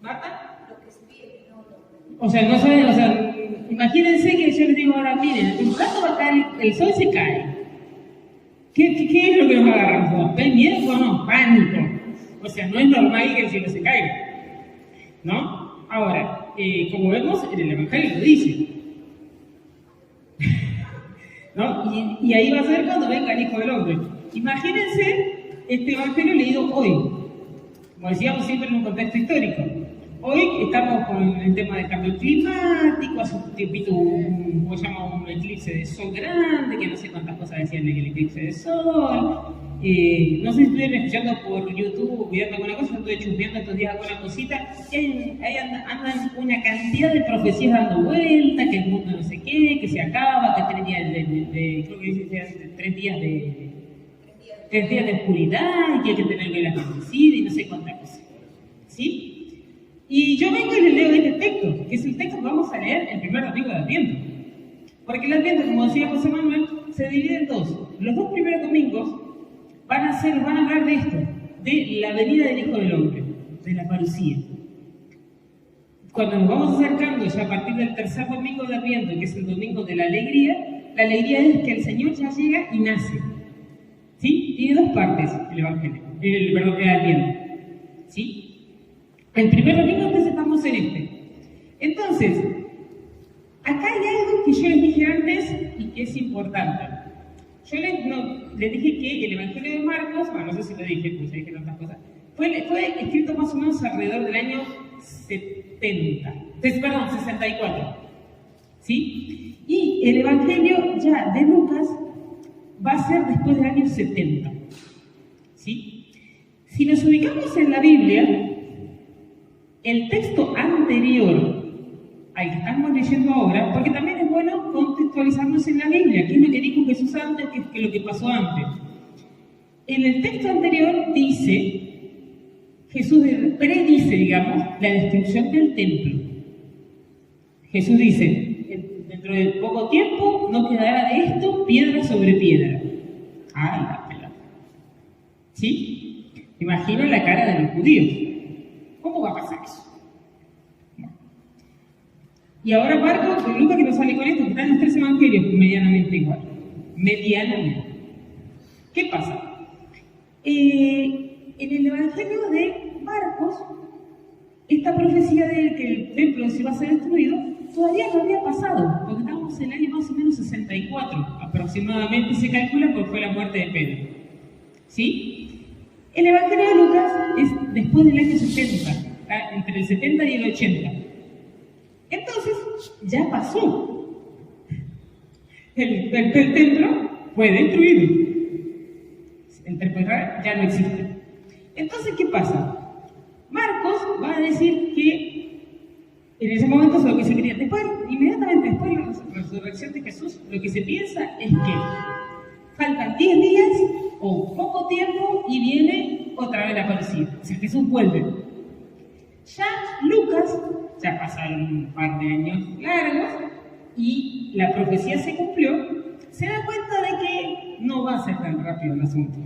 ¿Marta? O sea, no saben, imagínense que yo les digo ahora, miren, en un rato va a caer, el sol se cae. ¿Qué es lo que nos agarra? ¿Ven miedo o no? Pánico. O sea, no es normal que el cielo se caiga, ¿no? Ahora, como vemos, en el Evangelio lo dice, ¿no? Y ahí va a ser cuando venga el Hijo del Hombre. Imagínense este Evangelio leído hoy, como decíamos siempre en un contexto histórico. Hoy estamos con el tema del cambio climático, hace un tiempito un eclipse de sol grande, que no sé cuántas cosas decían en el eclipse de sol. No sé si estuvieron escuchando por YouTube, viendo alguna cosa, estuve chusmeando estos días alguna cosita, y ahí andan una cantidad de profecías dando vueltas, que el mundo no sé qué, que se acaba, que 3 días creo que dice 3 días de 3 días de oscuridad y que hay que tener velas bendecidas y no sé cuántas cosas. ¿Sí? Y yo vengo y les leo este texto, que es el texto que vamos a leer el primer domingo de Adviento. Porque el Adviento, como decía José Manuel, se divide en dos. Los 2 primeros domingos van a hablar de esto, de la venida del Hijo del Hombre, de la parucía. Cuando nos vamos acercando ya a partir del tercer domingo de Adviento, que es el domingo de la alegría es que el Señor ya llega y nace. ¿Sí? Tiene 2 partes el Evangelio, el Adviento. ¿Sí? El primer domingo entonces estamos en este. Entonces, acá hay algo que yo les dije antes y que es importante. Yo les dije que el Evangelio de Marcos, bueno, no sé si lo dije, pues dije tantas cosas, fue escrito más o menos alrededor del año 64. ¿Sí? Y el Evangelio ya de Lucas va a ser después del año 70. ¿Sí? Si nos ubicamos en la Biblia, el texto anterior al que estamos leyendo ahora, porque también es bueno contextualizarnos en la Biblia, qué es lo que dijo Jesús antes, qué es lo que pasó antes. En el texto anterior Jesús predice, digamos, la destrucción del templo. Jesús dice, dentro de poco tiempo no quedará de esto piedra sobre piedra. ¡Ay, la pelota! ¿Sí? Imagino la cara de los judíos. ¿Cómo va a pasar eso? No. Y ahora Lucas que nos sale con esto, que están los 3 evangelios medianamente igual. Medianamente. ¿Qué pasa? En el evangelio de Marcos, esta profecía de que el templo se va a ser destruido todavía no había pasado, porque estábamos en el año más o menos 64, aproximadamente se calcula porque fue la muerte de Pedro. ¿Sí? El Evangelio de Lucas es después del año 70, entre el 70 y el 80. Entonces, ya pasó. El templo fue destruido. El templo ya no existe. Entonces, ¿qué pasa? Marcos va a decir que en ese momento es lo que se quería. Inmediatamente después de la resurrección de Jesús, lo que se piensa es que faltan 10 días o poco tiempo y viene otra vez la parucía. O sea, Jesús vuelve. Ya Lucas, ya pasaron un par de años largos y la profecía se cumplió, se da cuenta de que no va a ser tan rápido el asunto.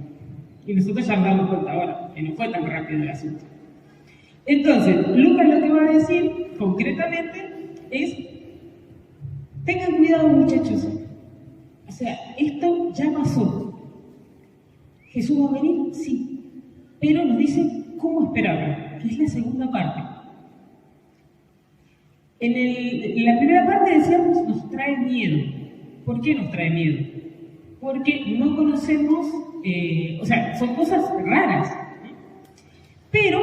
Y nosotros ya nos damos cuenta ahora que no fue tan rápido el asunto. Entonces, Lucas lo que va a decir concretamente es: tengan cuidado, muchachos. O sea, esto ya pasó. ¿Jesús va a venir? Sí. Pero nos dice cómo esperarlo, que es la segunda parte. En la primera parte decíamos, nos trae miedo. ¿Por qué nos trae miedo? Porque no conocemos, o sea, son cosas raras. Pero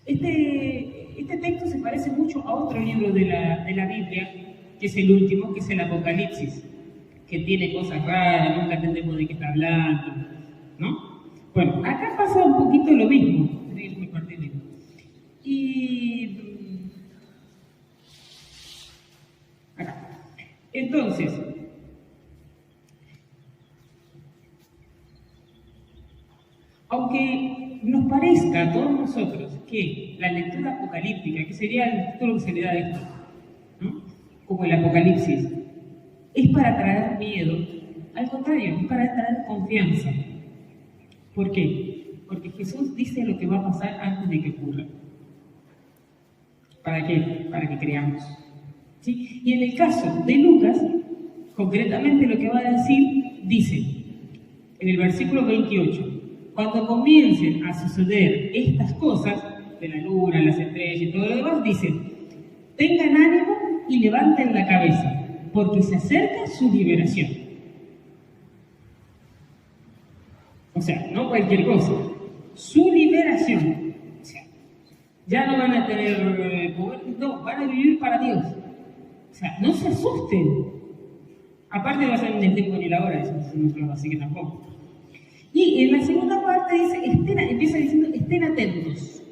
este texto se parece mucho a otro libro de la Biblia, que es el último, que es el Apocalipsis, que tiene cosas raras, nunca entendemos de qué está hablando, ¿no? Bueno, acá pasa un poquito lo mismo. Y acá. Entonces, aunque nos parezca a todos nosotros que la lectura apocalíptica, que sería el título que se le da a esto, ¿no? Como el Apocalipsis, es para traer miedo, al contrario, es para traer confianza. ¿Por qué? Porque Jesús dice lo que va a pasar antes de que ocurra. ¿Para qué? Para que creamos. ¿Sí? Y en el caso de Lucas, concretamente lo que va a decir, dice, en el versículo 28, cuando comiencen a suceder estas cosas, de la luna, las estrellas y todo lo demás, dice, tengan ánimo y levanten la cabeza, porque se acerca su liberación. O sea, no cualquier cosa, su liberación. O sea, ya no van a tener poder, no, van a vivir para Dios. O sea, no se asusten. Aparte no saben ni el tiempo ni la hora, así que tampoco. Y en la segunda parte dice, empieza diciendo, estén atentos.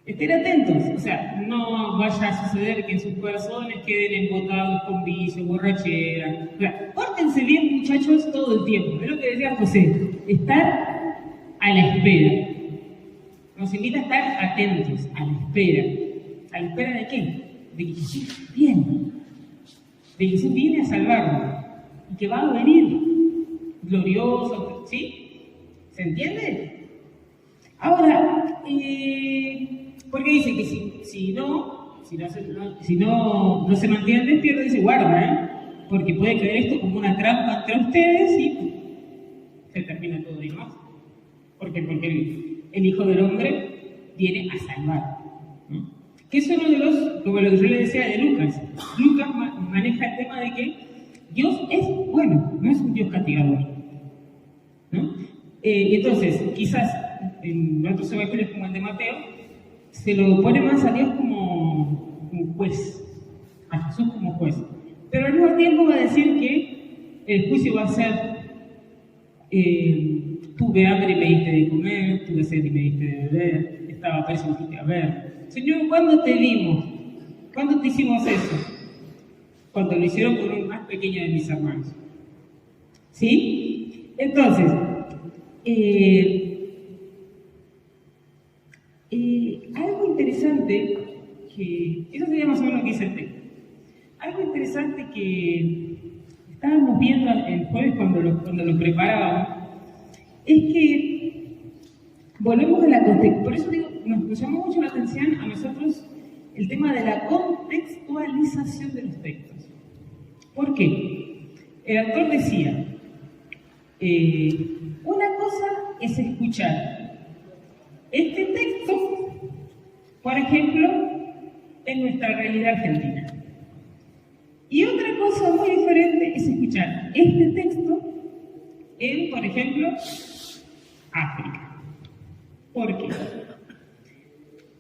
Estén atentos, o sea, no vaya a suceder que en sus corazones queden embotados con vicio, borrachera. O sea, pórtense bien, muchachos, todo el tiempo. Es lo que decía José, estar a la espera. Nos invita a estar atentos, a la espera. ¿A la espera de qué? De que Jesús viene. De que Jesús viene a salvarnos. Y que va a venir glorioso, ¿sí? ¿Se entiende? Ahora, porque dice que si no se mantienen despiertos, dice guarda, porque puede caer esto como una trampa entre ustedes y se termina todo y más. Porque el Hijo del Hombre viene a salvar, ¿no? Que es uno de los, como lo que yo le decía de Lucas. Lucas maneja el tema de que Dios es bueno, no es un Dios castigador, ¿no? Entonces, quizás en otros evangelios como el de Mateo, se lo pone más a Dios como juez, a Jesús como juez. Pero al mismo tiempo va a decir que el juicio va a ser, tuve hambre y me diste de comer, tuve sed y me diste de beber, estaba preso y me fuiste a ver. Señor, ¿cuándo te vimos? ¿Cuándo te hicimos eso? Cuando lo hicieron con un más pequeño de mis hermanos. ¿Sí? Entonces, algo interesante que, eso sería más o menos lo que dice el texto. Algo interesante que estábamos viendo el jueves cuando lo preparábamos, es que volvemos a la contextualización. Por eso digo, nos llamó mucho la atención a nosotros el tema de la contextualización de los textos. ¿Por qué? El autor decía, una cosa es escuchar este texto, por ejemplo, en nuestra realidad argentina. Y otra cosa muy diferente es escuchar este texto en, por ejemplo, África. ¿Por qué?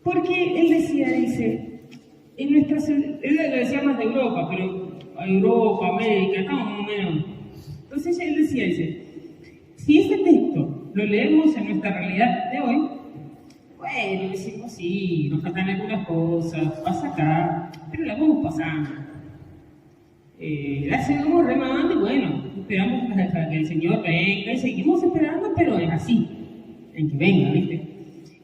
Porque él dice, en nuestras, él lo decía más de Europa, pero Europa, América, estamos más o menos. Entonces él dice, si este texto lo leemos en nuestra realidad de hoy, bueno, decimos sí, nos faltan algunas cosas, pasa acá, pero la vamos pasando. La seguimos remando y bueno, esperamos hasta que el Señor venga y seguimos esperando, pero es así, en que venga, ¿viste?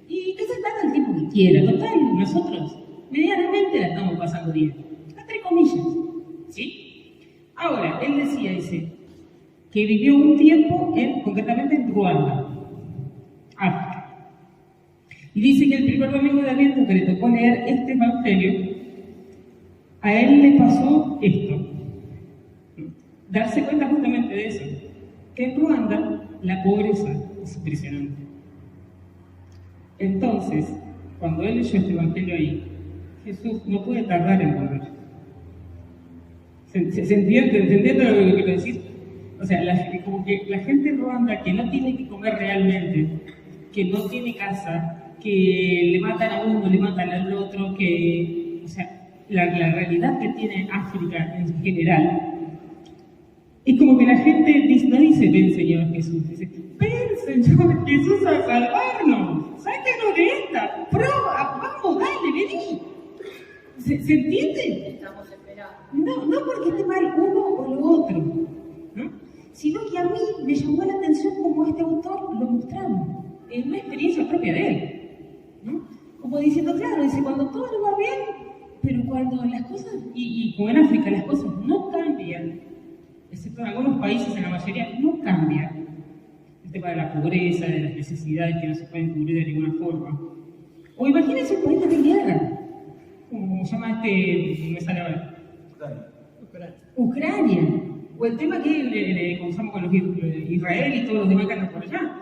Y que se tarda el tiempo que quiera, total, nosotros medianamente la estamos pasando bien, entre comillas, ¿sí? Ahora, él dice, que vivió un tiempo, concretamente en Ruanda, África. Y dice que el primer domingo de Adviento que le tocó leer este evangelio, a él le pasó esto. Darse cuenta justamente de eso, que en Ruanda la pobreza es impresionante. Entonces, cuando él leyó este evangelio ahí, Jesús no puede tardar en volver. ¿Se entiende lo que quiero decir? O sea, como que la gente en Ruanda que no tiene que comer realmente, que no tiene casa, que le matan a uno, le matan al otro, que, o sea, la realidad que tiene África en general, es como que la gente no dice, ven Señor Jesús, dice, ven Señor Jesús a salvarnos, sáquenos de esta, vamos, dale, vení. ¿Se entiende? Estamos esperando. No porque esté mal uno o lo otro, ¿no? Sino que a mí me llamó la atención como este autor lo mostraba, en una experiencia propia de él, ¿no? Como diciendo, claro, dice, cuando todo le va bien, pero cuando las cosas, y como en África las cosas no cambian, excepto en algunos países, en la mayoría, no cambia. El tema de la pobreza, de las necesidades que no se pueden cubrir de ninguna forma. O imagínense un país que tiene guerra, como se llama me sale ahora. Ucrania. O el tema que le comenzamos con los Israel y todos los demás que andan por allá.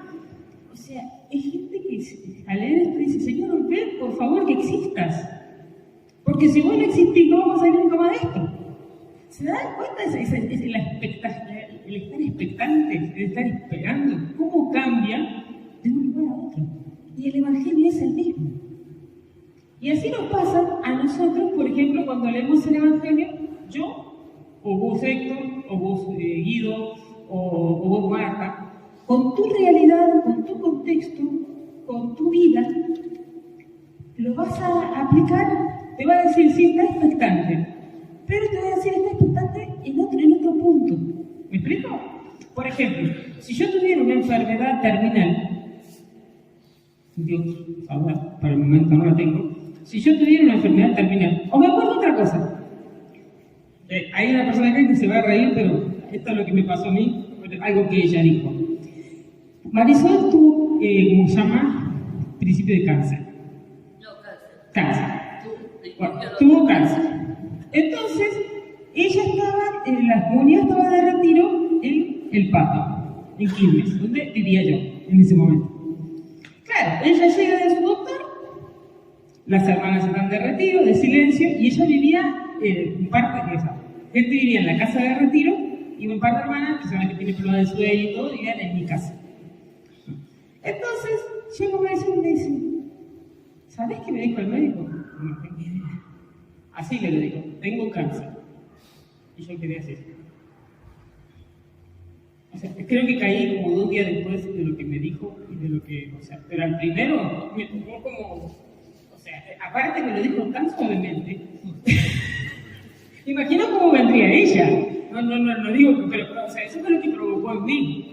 O sea, hay gente que al leer esto dice, Señor, ven por favor que existas. Porque si vos no existís, no vamos a salir nunca más de esto. ¿Se dan cuenta? Es el estar expectante, el estar esperando, cómo cambia de un lugar a otro. Y el Evangelio es el mismo. Y así nos pasa a nosotros, por ejemplo, cuando leemos el Evangelio, yo, o vos Héctor, o vos Guido, o vos Marta, con tu realidad, con tu contexto, con tu vida, lo vas a aplicar, te va a decir, sí, está expectante, pero te va a decir, está expectante en otro punto. ¿Me explico? Por ejemplo, si yo tuviera una enfermedad terminal, Dios, ahora, para el momento no la tengo, si yo tuviera una enfermedad terminal, o me acuerdo otra cosa, hay una persona acá que se va a reír, pero esto es lo que me pasó a mí, algo que ella dijo. Marisol tuvo, ¿cómo se llama? Principio de cáncer. No, cáncer. Cáncer. Bueno, tuvo cáncer. Entonces, ella estaba, en la comunidad estaba de retiro en El Pato, en Quilmes, donde vivía yo en ese momento. Claro, ella llega de su doctor, las hermanas están de retiro, de silencio, y ella vivía gente vivía en la casa de retiro, y un par de hermanas, que son las que tienen problemas de sueño y todo, vivían en mi casa. Entonces, llega Marisol y me dice, ¿sabés qué me dijo el médico? No tengo idea. Así le digo, tengo cáncer. Y yo quedé así. O sea, creo que caí como 2 días después de lo que me dijo y de lo que, o sea, pero al primero me tomó como, o sea, aparte me lo dijo tan suavemente. Imagino cómo vendría ella. No digo, pero, o sea, eso fue lo que provocó en mí,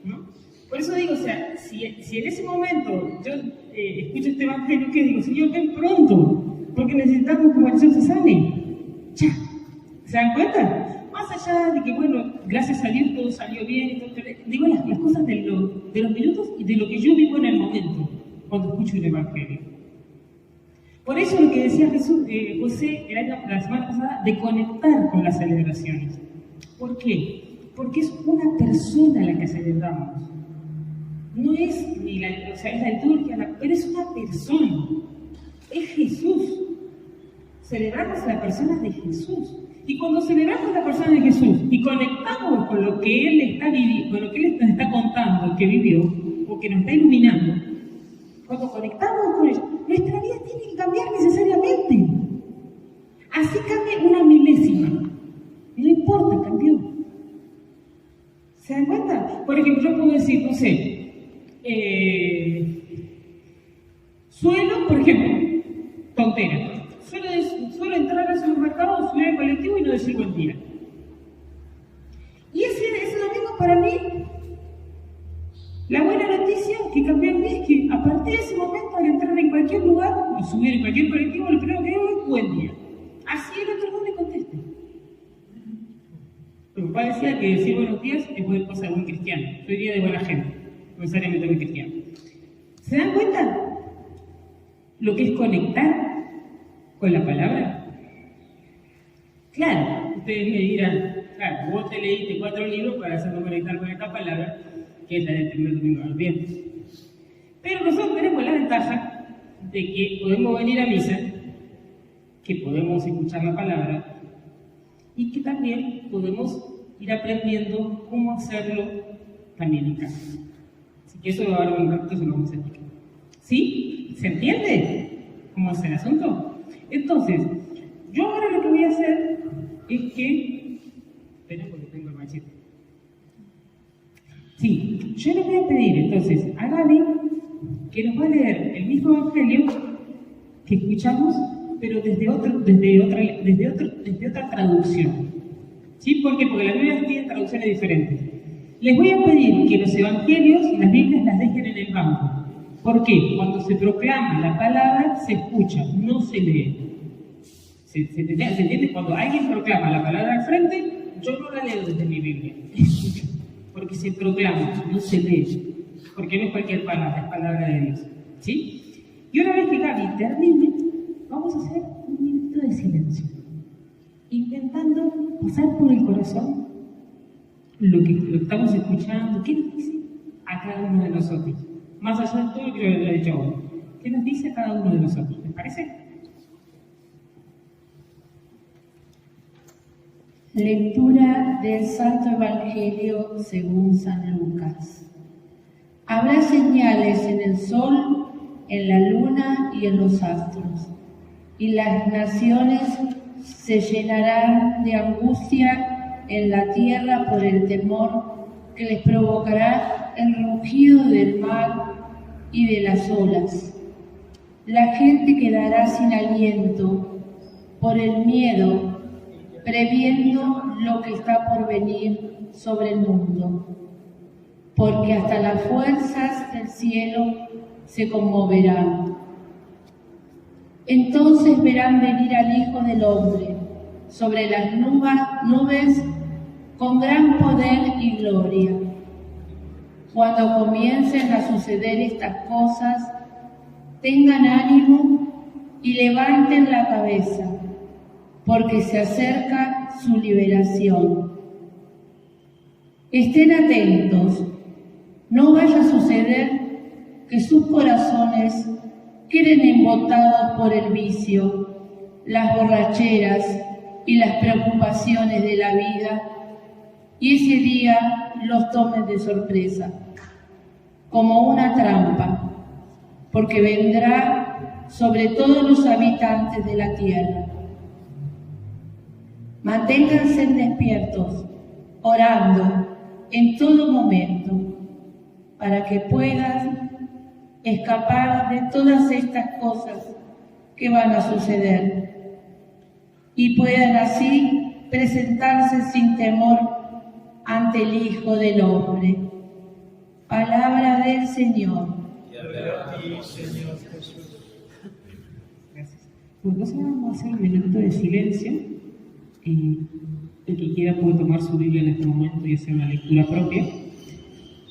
¿no? Por eso digo, o sea, si en ese momento yo escucho este evangelio, ¿qué digo? Señor, ven pronto, porque necesitamos que Marisol se sane. Ya. ¿Se dan cuenta? Más allá de que, bueno, gracias a Dios todo salió bien, y todo, pero digo las cosas de los minutos y de lo que yo vivo en el momento, cuando escucho el evangelio. Por eso lo que decía Jesús, José, la semana pasada, de conectar con las celebraciones. ¿Por qué? Porque es una persona la que celebramos. No es ni o sea, es la liturgia, pero es una persona. Es Jesús. Celebramos la persona de Jesús. Y cuando celebramos la persona de Jesús y conectamos con lo que Él está viviendo, con lo que Él nos está contando, que vivió, o que nos está iluminando, cuando conectamos con Él, nuestra vida tiene que cambiar necesariamente. Así cambia una milésima. No importa, cambió. ¿Se dan cuenta? Por ejemplo, yo puedo decir, no sé, suelo, por ejemplo, tontera. Suelo entrar al supermercado, subir al colectivo y no decir buen día. Y ese domingo para mí, la buena noticia que cambió en mí es que a partir de ese momento, al entrar en cualquier lugar o subir en cualquier colectivo, lo primero que digo es buen día. Así el otro no me conteste. Mi papá decía que decir buenos días es buena cosa de buen cristiano. Soy día de buena gente, no necesariamente buen cristiano. ¿Se dan cuenta lo que es conectar con la palabra? Claro, ustedes me dirán, claro, vos te leíste 4 libros para hacerlo conectar con esta palabra, que es la del primer domingo del Adviento. Pero nosotros tenemos la ventaja de que podemos venir a misa, que podemos escuchar la palabra, y que también podemos ir aprendiendo cómo hacerlo también en casa. Así que eso ahora en un rato se lo vamos a explicar. ¿Sí? ¿Se entiende cómo es el asunto? Entonces, yo ahora lo que voy a hacer es que... Espera porque tengo el machete. Sí, yo le voy a pedir entonces a Gaby que nos va a leer el mismo evangelio que escuchamos, pero desde otra traducción. ¿Sí? ¿Por qué? Porque las Biblias tienen traducciones diferentes. Les voy a pedir que los evangelios y las Biblias las dejen en el banco. ¿Por qué? Cuando se proclama la palabra, se escucha, no se lee. ¿Se entiende? Cuando alguien proclama la palabra al frente, yo no la leo desde mi Biblia. Escucho. Porque se proclama, no se lee. Porque no es cualquier palabra, es palabra de Dios. ¿Sí? Y una vez que Gaby termine, vamos a hacer un minuto de silencio. Intentando pasar por el corazón lo que estamos escuchando, qué nos dice a cada uno de nosotros. Más allá de todo lo que le he dicho hoy. ¿Qué nos dice a cada uno de nosotros? ¿Les parece? Lectura del Santo Evangelio según San Lucas. Habrá señales en el sol, en la luna y en los astros, y las naciones se llenarán de angustia en la tierra por el temor que les provocará el rugido del mar y de las olas. la gente quedará sin aliento por el miedo, previendo lo que está por venir sobre el mundo, porque hasta las fuerzas del cielo se conmoverán. Entonces verán venir al Hijo del Hombre sobre las nubes con gran poder y gloria. Cuando comiencen a suceder estas cosas, tengan ánimo y levanten la cabeza, porque se acerca su liberación. Estén atentos, no vaya a suceder que sus corazones queden embotados por el vicio, las borracheras y las preocupaciones de la vida, y ese día los tomen de sorpresa, como una trampa, porque vendrá sobre todos los habitantes de la tierra. Manténganse despiertos, orando en todo momento, para que puedan escapar de todas estas cosas que van a suceder y puedan así presentarse sin temor ante el Hijo del Hombre. Palabra del Señor. Gracias. Pues vamos a hacer un minuto de silencio. El que quiera puede tomar su Biblia en este momento y hacer una lectura propia.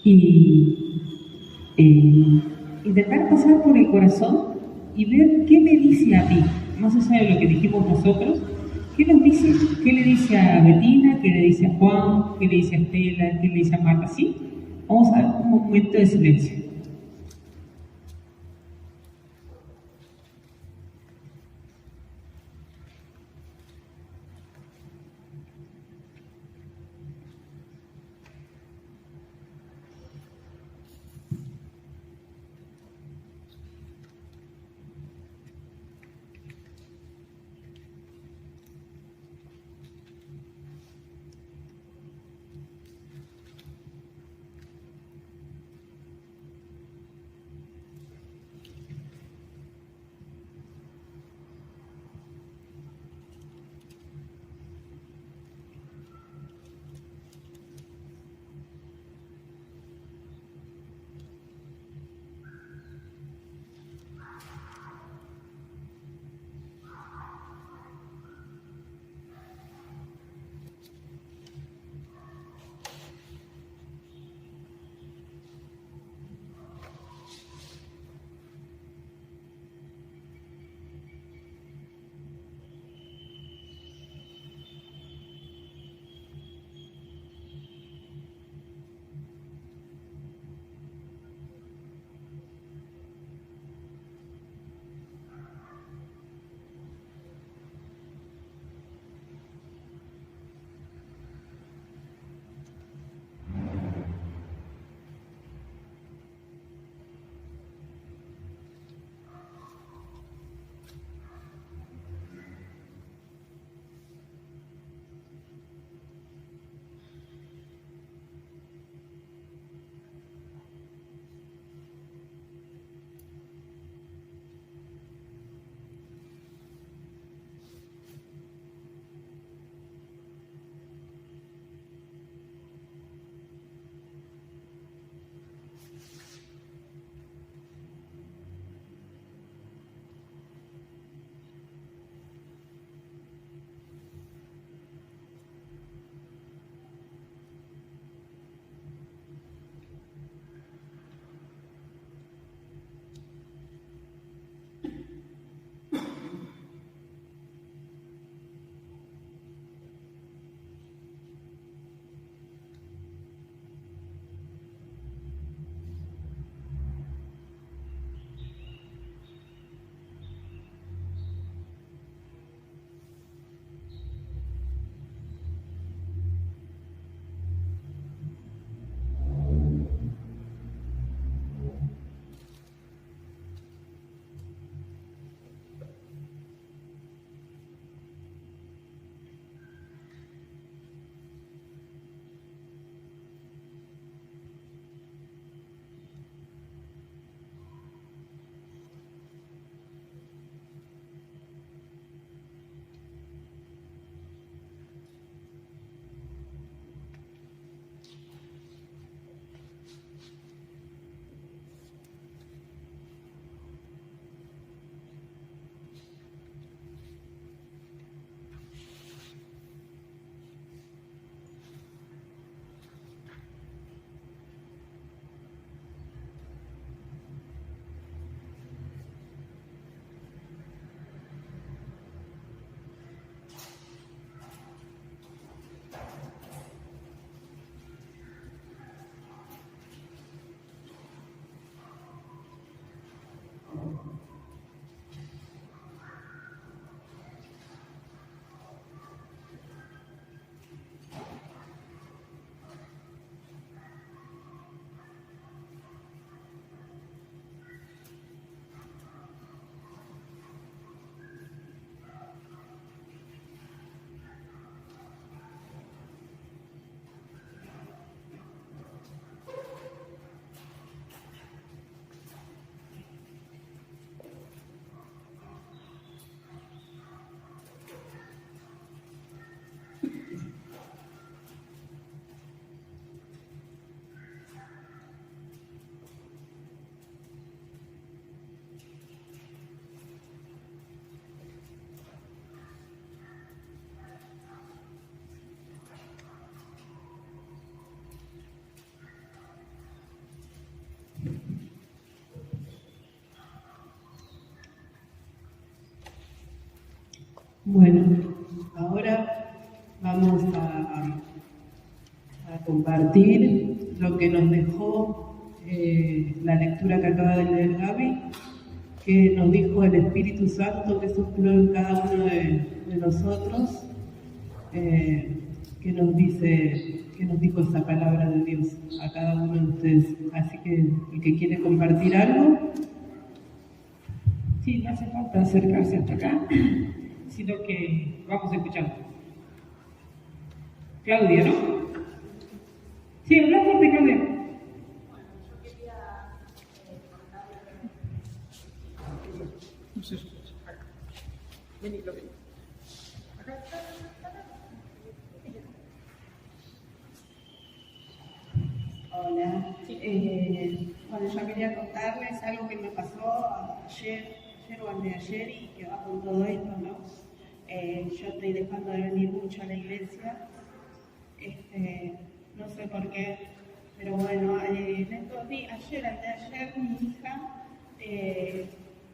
Y intentar pasar por el corazón y ver qué me dice a mí, más allá de lo que dijimos nosotros, qué nos dice, qué le dice a Betina, qué le dice a Juan, qué le dice a Estela, qué le dice a Marta, ¿sí? Vamos a dar un momento de silencio. Bueno, ahora vamos a compartir lo que nos dejó la lectura que acaba de leer Gaby, que nos dijo el Espíritu Santo que sopló en cada uno de nosotros, que nos dijo esa palabra de Dios a cada uno de ustedes. Así que el que quiere compartir algo, Sí, no hace falta acercarse hasta acá, sino que vamos a escuchar. Claudia, ¿no? Sí, habla fuerte, Claudia. Hola. Bueno, yo quería contarles algo que me pasó ayer o anteayer y que va con todo esto, ¿no? Yo estoy dejando de venir mucho a la iglesia, no sé por qué, pero bueno, en estos días, anteayer, mi hija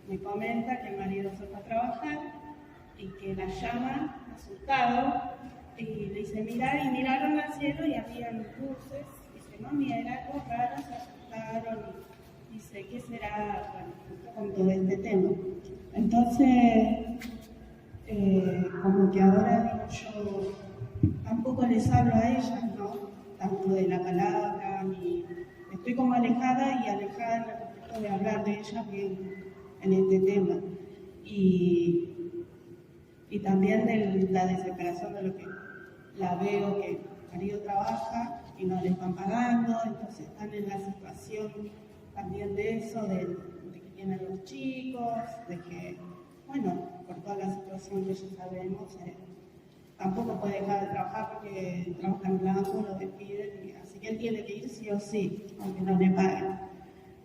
me comenta que el marido se fue a trabajar y que la llama asustado y le dice, mirar, y miraron al cielo y habían luces. Dice, mami, era algo raro, se asustaron. Y dice, ¿qué será? Bueno, con todo este tema. Entonces, como que ahora digo yo, tampoco les hablo a ellas, ¿no? Tanto de la palabra, ni... Estoy como alejada en el respecto de hablar de ellas bien en este tema. Y también de la desesperación de lo que la veo, que el marido trabaja y no le están pagando, entonces están en la situación también de eso, de que tienen los chicos, de que, bueno, por toda la situación que ya sabemos, tampoco puede dejar de trabajar porque trabaja en blanco, lo despiden, así que él tiene que ir sí o sí, aunque no le paguen.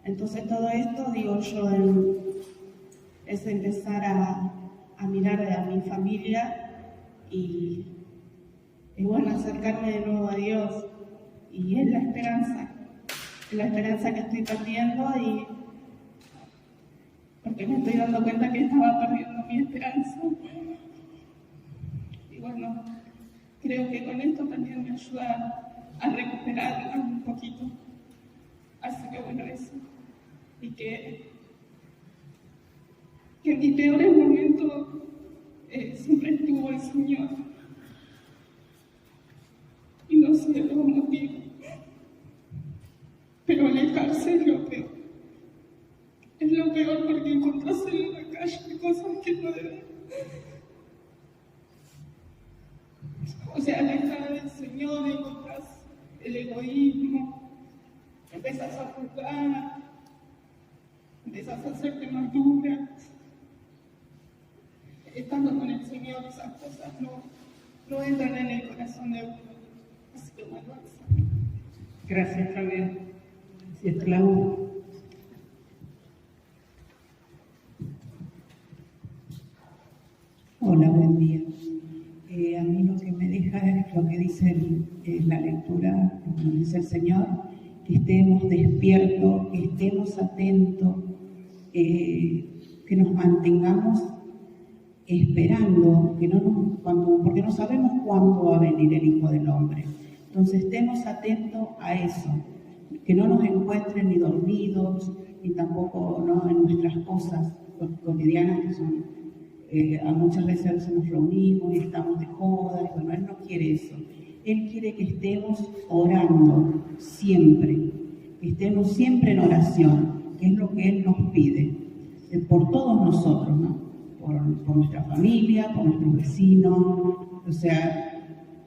Entonces todo esto, digo yo, es empezar a mirar a mi familia y bueno, acercarme de nuevo a Dios. Y es la esperanza que estoy perdiendo y porque me estoy dando cuenta que estaba perdiendo mi esperanza. Y bueno, creo que con esto también me ayuda a recuperarla un poquito. Así que bueno, eso. Y que en mis peores momentos siempre estuvo el Señor. Y no sé los motivos, pero alejarse es lo peor. Es lo peor porque encontrarse en la calle cosas que no deben. O sea, alejada del Señor, encontrás el egoísmo, empezás a juzgar, empezás a hacerte más dura. Estando con el Señor, esas cosas no entran en el corazón de uno. Así que bueno, Gracias, Claudia. Gracias, Claudia. Hola, buen día. A mí lo que me deja es lo que dice la lectura, lo que dice el Señor, que estemos despiertos, que estemos atentos, que nos mantengamos esperando, porque no sabemos cuándo va a venir el Hijo del Hombre. Entonces estemos atentos a eso, que no nos encuentren ni dormidos, ni tampoco en nuestras cosas cotidianas que son... muchas veces nos reunimos y estamos de joda, y bueno, Él no quiere eso. Él quiere que estemos orando siempre, que estemos siempre en oración, que es lo que Él nos pide, por todos nosotros, ¿no? Por nuestra familia, por nuestros vecinos, o sea,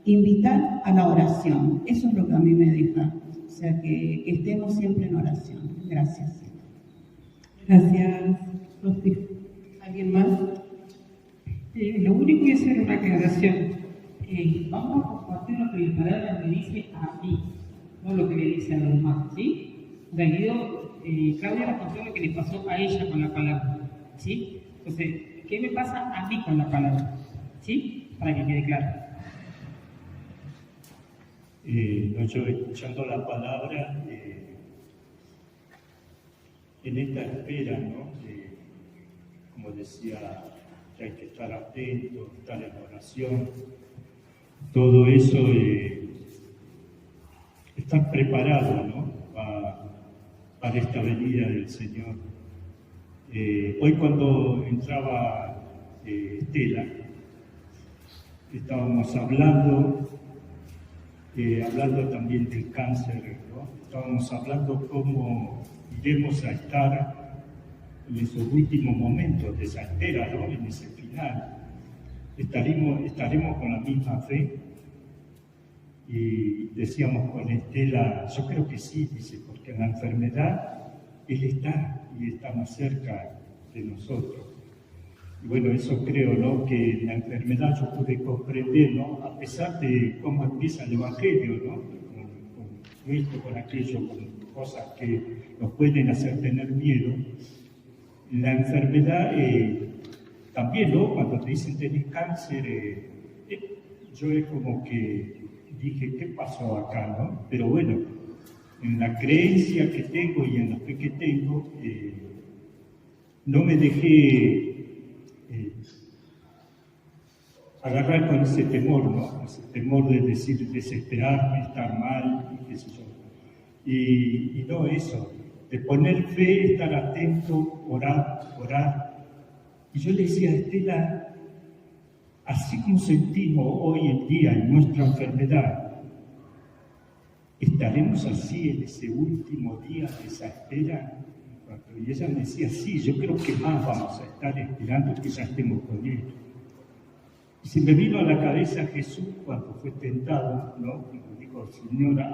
invitar a la oración, eso es lo que a mí me deja, o sea, que estemos siempre en oración. Gracias. Gracias, Rosy. ¿Alguien más? Lo único que es hacer una aclaración. Vamos a compartir lo que la palabra me dice a mí, no lo que le dice a los demás, ¿sí? Claudia nos contó lo que le pasó a ella con la palabra, ¿sí? Entonces, ¿qué me pasa a mí con la palabra? ¿Sí? Para que quede claro. Yo escuchando la palabra, en esta espera, ¿no? Como decía que hay que estar atento, estar en oración. Todo eso, estar preparado, ¿no? Para esta venida del Señor. Hoy cuando entraba Estela, estábamos hablando también del cáncer, ¿no? Estábamos hablando cómo iremos a estar en esos últimos momentos de esa espera, ¿no? En ese final. Estaremos con la misma fe. Y decíamos con Estela, yo creo que sí, dice, porque en la enfermedad Él está y está más cerca de nosotros. Y bueno, eso creo, ¿no? Que en la enfermedad yo pude comprender, ¿no? A pesar de cómo empieza el Evangelio, ¿no? Con esto, con aquello, con cosas que nos pueden hacer tener miedo. La enfermedad también, ¿no? Cuando te dicen tenés cáncer, yo es como que dije, ¿qué pasó acá, no? Pero bueno, en la creencia que tengo y en la fe que tengo, no me dejé agarrar con ese temor, ¿no? Ese temor de decir, desesperarme, estar mal, y qué sé yo. Y no eso, de poner fe, estar atento, orar. Y yo le decía a Estela, así como sentimos hoy en día en nuestra enfermedad, ¿estaremos así en ese último día de esa espera? Y ella me decía, sí, yo creo que más vamos a estar esperando que ya estemos con Él. Y se me vino a la cabeza Jesús cuando fue tentado, ¿no? Y dijo, Señora,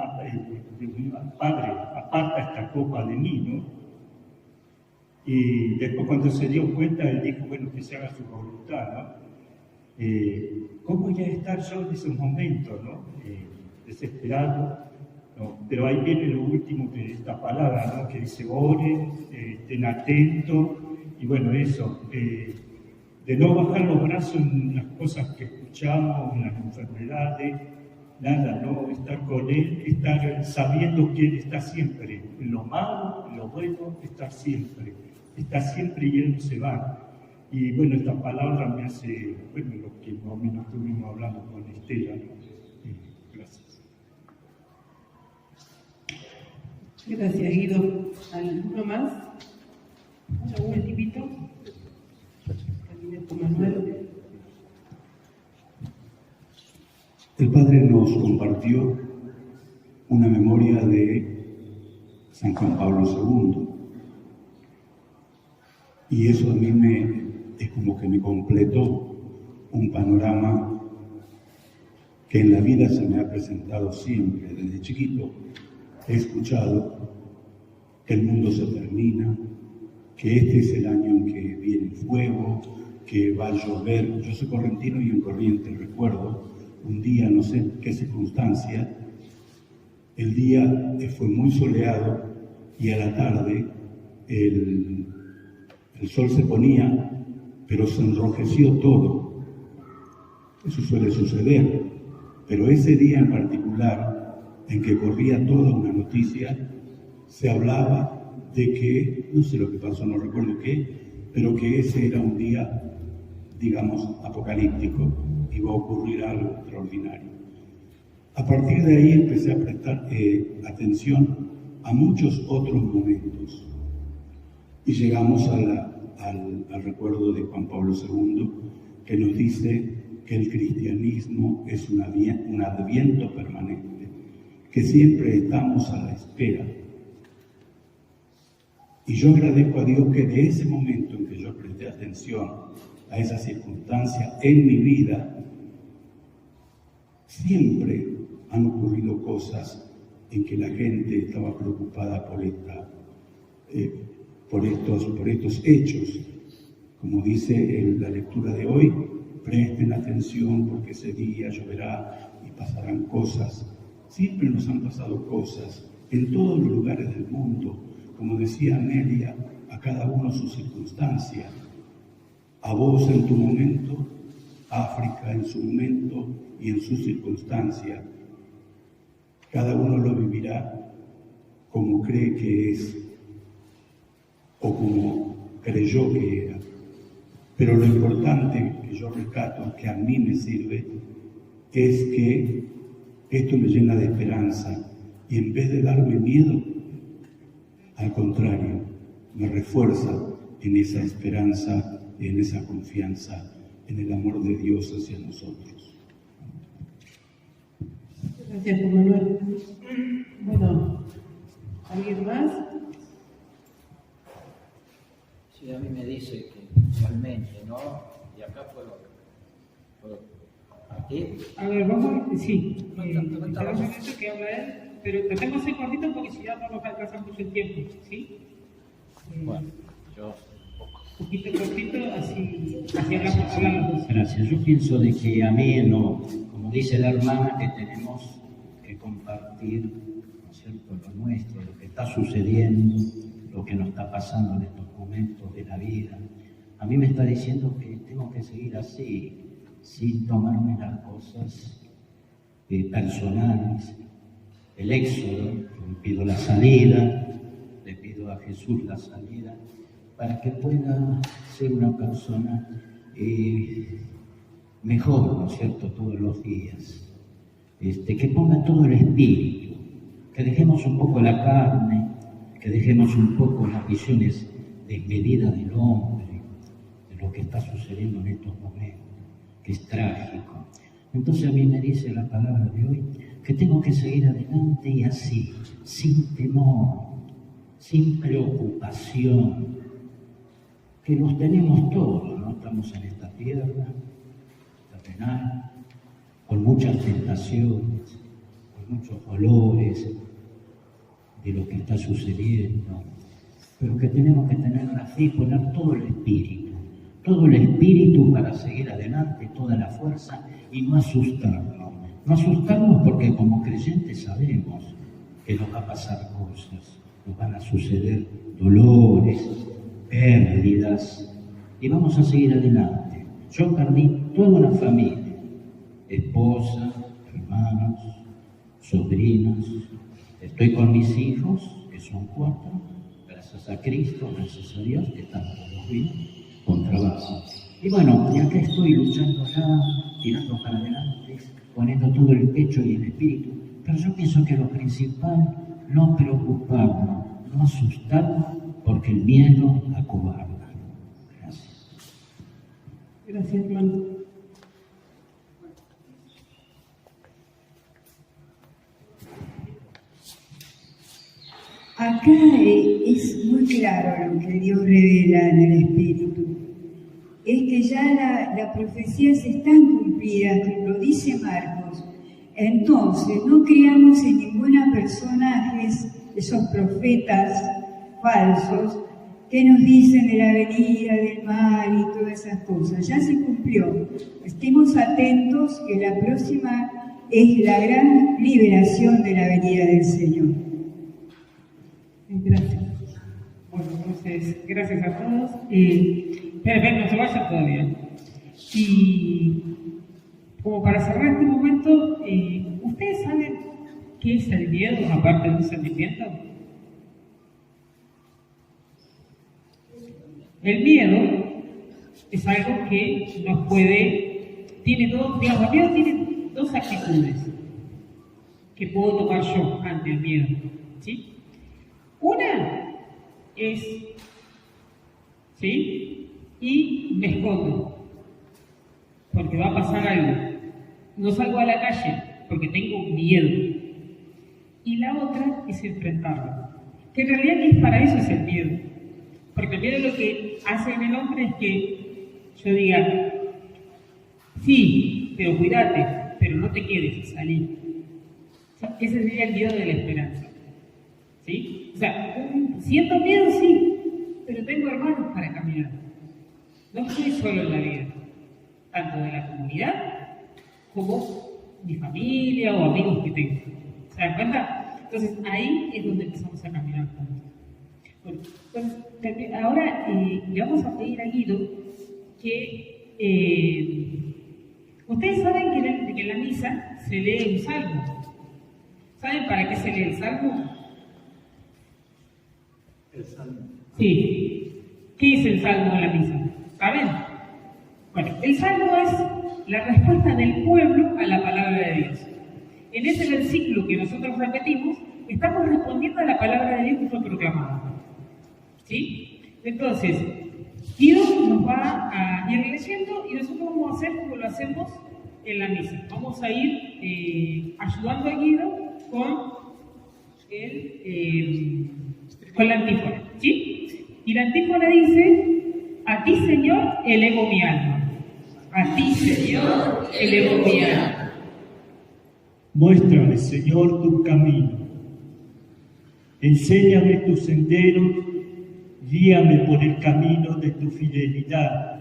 Padre, aparta esta copa de mí, ¿no? Y después cuando se dio cuenta, Él dijo, bueno, que se haga su voluntad, ¿no? ¿Cómo voy a estar yo en esos momentos, ¿no? Desesperado, ¿no? Pero ahí viene lo último de esta palabra, ¿no? Que dice, oren, estén atentos, y bueno, eso, de no bajar los brazos en las cosas que escuchamos, en las enfermedades, nada, ¿no? Estar con Él, estar sabiendo que Él está siempre, en lo malo, en lo bueno, está siempre y Él no se va. Y bueno, esta palabra me hace, bueno, lo que más o menos estuvimos hablando con Estela, ¿no? Gracias. Gracias, Guido. ¿Alguno más? ¿Un ultimito? Manuel. El Padre nos compartió una memoria de San Juan Pablo II. Y eso a mí es como que me completó un panorama que en la vida se me ha presentado siempre. Desde chiquito he escuchado que el mundo se termina, que este es el año en que viene el fuego, que va a llover. Yo soy correntino y en Corrientes recuerdo un día, no sé qué circunstancia, el día fue muy soleado y a la tarde el sol se ponía, pero se enrojeció todo. Eso suele suceder, pero ese día en particular, en que corría toda una noticia, se hablaba de que, no sé lo que pasó, no recuerdo qué, pero que ese era un día, digamos, apocalíptico, iba a ocurrir algo extraordinario. A partir de ahí empecé a prestar atención a muchos otros momentos y llegamos al recuerdo de Juan Pablo II, que nos dice que el cristianismo es un adviento permanente, que siempre estamos a la espera. Y yo agradezco a Dios que de ese momento en que yo presté atención a esa circunstancia en mi vida, siempre han ocurrido cosas en que la gente estaba preocupada por estos hechos. Como dice la lectura de hoy, presten atención porque ese día lloverá y pasarán cosas. Siempre nos han pasado cosas en todos los lugares del mundo. Como decía Amelia, a cada uno su circunstancia. A vos en tu momento, África en su momento y en su circunstancia. Cada uno lo vivirá como cree que es o como creyó que era. Pero lo importante que yo rescato, que a mí me sirve, es que esto me llena de esperanza y en vez de darme miedo, al contrario, me refuerza en esa esperanza, en esa confianza, en el amor de Dios hacia nosotros. Gracias, Juan Manuel. Bueno, ¿alguien más? Sí, a mí me dice que realmente, ¿no? Y acá puedo aquí. A ver, vamos, sí. Cuéntame. Que habla él, pero tratemos de ser cortito porque si ya no nos alcanza mucho el tiempo, ¿sí? Bueno, yo un poquito cortito, así hablamos. Gracias. Yo pienso de que a mí, no, como dice la hermana, que tenemos que compartir, ¿no es cierto?, lo nuestro, lo que está sucediendo, lo que nos está pasando en estos momentos de la vida. A mí me está diciendo que tengo que seguir así, sin tomarme las cosas personales. El éxodo, le pido la salida, le pido a Jesús la salida, para que pueda ser una persona mejor, ¿no es cierto?, todos los días. Que ponga todo el espíritu, que dejemos un poco la carne, que dejemos un poco las visiones desmedidas del hombre, de lo que está sucediendo en estos momentos, que es trágico. Entonces a mí me dice la palabra de hoy que tengo que seguir adelante y así, sin temor, sin preocupación, que los tenemos todos, ¿no? Estamos en esta tierra terrenal, con muchas tentaciones, con muchos dolores de lo que está sucediendo, pero que tenemos que tener la fe y poner todo el espíritu para seguir adelante, toda la fuerza y no asustarnos. No asustarnos porque como creyentes sabemos que nos va a pasar cosas, nos van a suceder dolores, pérdidas, y vamos a seguir adelante. Yo perdí toda una familia, esposa, hermanos, sobrinas, estoy con mis hijos, que son 4, gracias a Cristo, gracias a Dios, que están todos bien, con trabajo. Y bueno, y acá estoy luchando ya, tirando para adelante, poniendo todo el pecho y el espíritu, pero yo pienso que lo principal, no preocuparnos, no asustarnos, porque el miedo acobarda. Gracias. Gracias, hermano. Acá es muy claro lo que Dios revela en el Espíritu. Es que ya la profecía se está cumplida, lo dice Marcos. Entonces, no creamos en ninguna personajes, esos profetas falsos, que nos dicen de la venida del mal y todas esas cosas. Ya se cumplió. Estemos atentos que la próxima es la gran liberación de la venida del Señor. Gracias. Bueno, entonces, gracias a todos. Espera, no se vayan todavía. Y como para cerrar este momento, ¿ustedes saben qué es el miedo, aparte de un sentimiento? El miedo es algo que nos puede, tiene todo, digamos, el miedo tiene 2 actitudes que puedo tomar yo ante el miedo, ¿sí? Una es, ¿sí? Y me escondo, porque va a pasar algo. No salgo a la calle porque tengo miedo. Y la otra es enfrentarlo, que en realidad es para eso es el miedo. Porque el miedo lo que hace en el hombre es que yo diga, sí, pero cuídate, pero no te quedes, salí. ¿Sí? Ese sería el miedo de la esperanza. ¿Sí? O sea, siento miedo, sí, pero tengo hermanos para caminar. No estoy solo en la vida, tanto de la comunidad como mi familia o amigos que tengo. ¿Se dan cuenta? Entonces ahí es donde empezamos a caminar juntos. Bueno, entonces, ahora le vamos a pedir a Guido que ustedes saben que en la misa se lee un salmo. ¿Saben para qué se lee el salmo? El salmo. Sí. ¿Qué es el salmo en la misa? ¿Saben? Bueno, el salmo es la respuesta del pueblo a la palabra de Dios. En ese versículo que nosotros repetimos, estamos respondiendo a la palabra de Dios que fue proclamada. ¿Sí? Entonces, Guido nos va a ir leyendo y nosotros vamos a hacer como lo hacemos en la misa. Vamos a ir ayudando a Guido con la antífona. ¿Sí? Y la antífona dice: a ti, Señor, elevo mi alma. A ti, Señor, elevo mi alma. Muéstrame, Señor, tu camino. Enséñame tus senderos, guíame por el camino de tu fidelidad.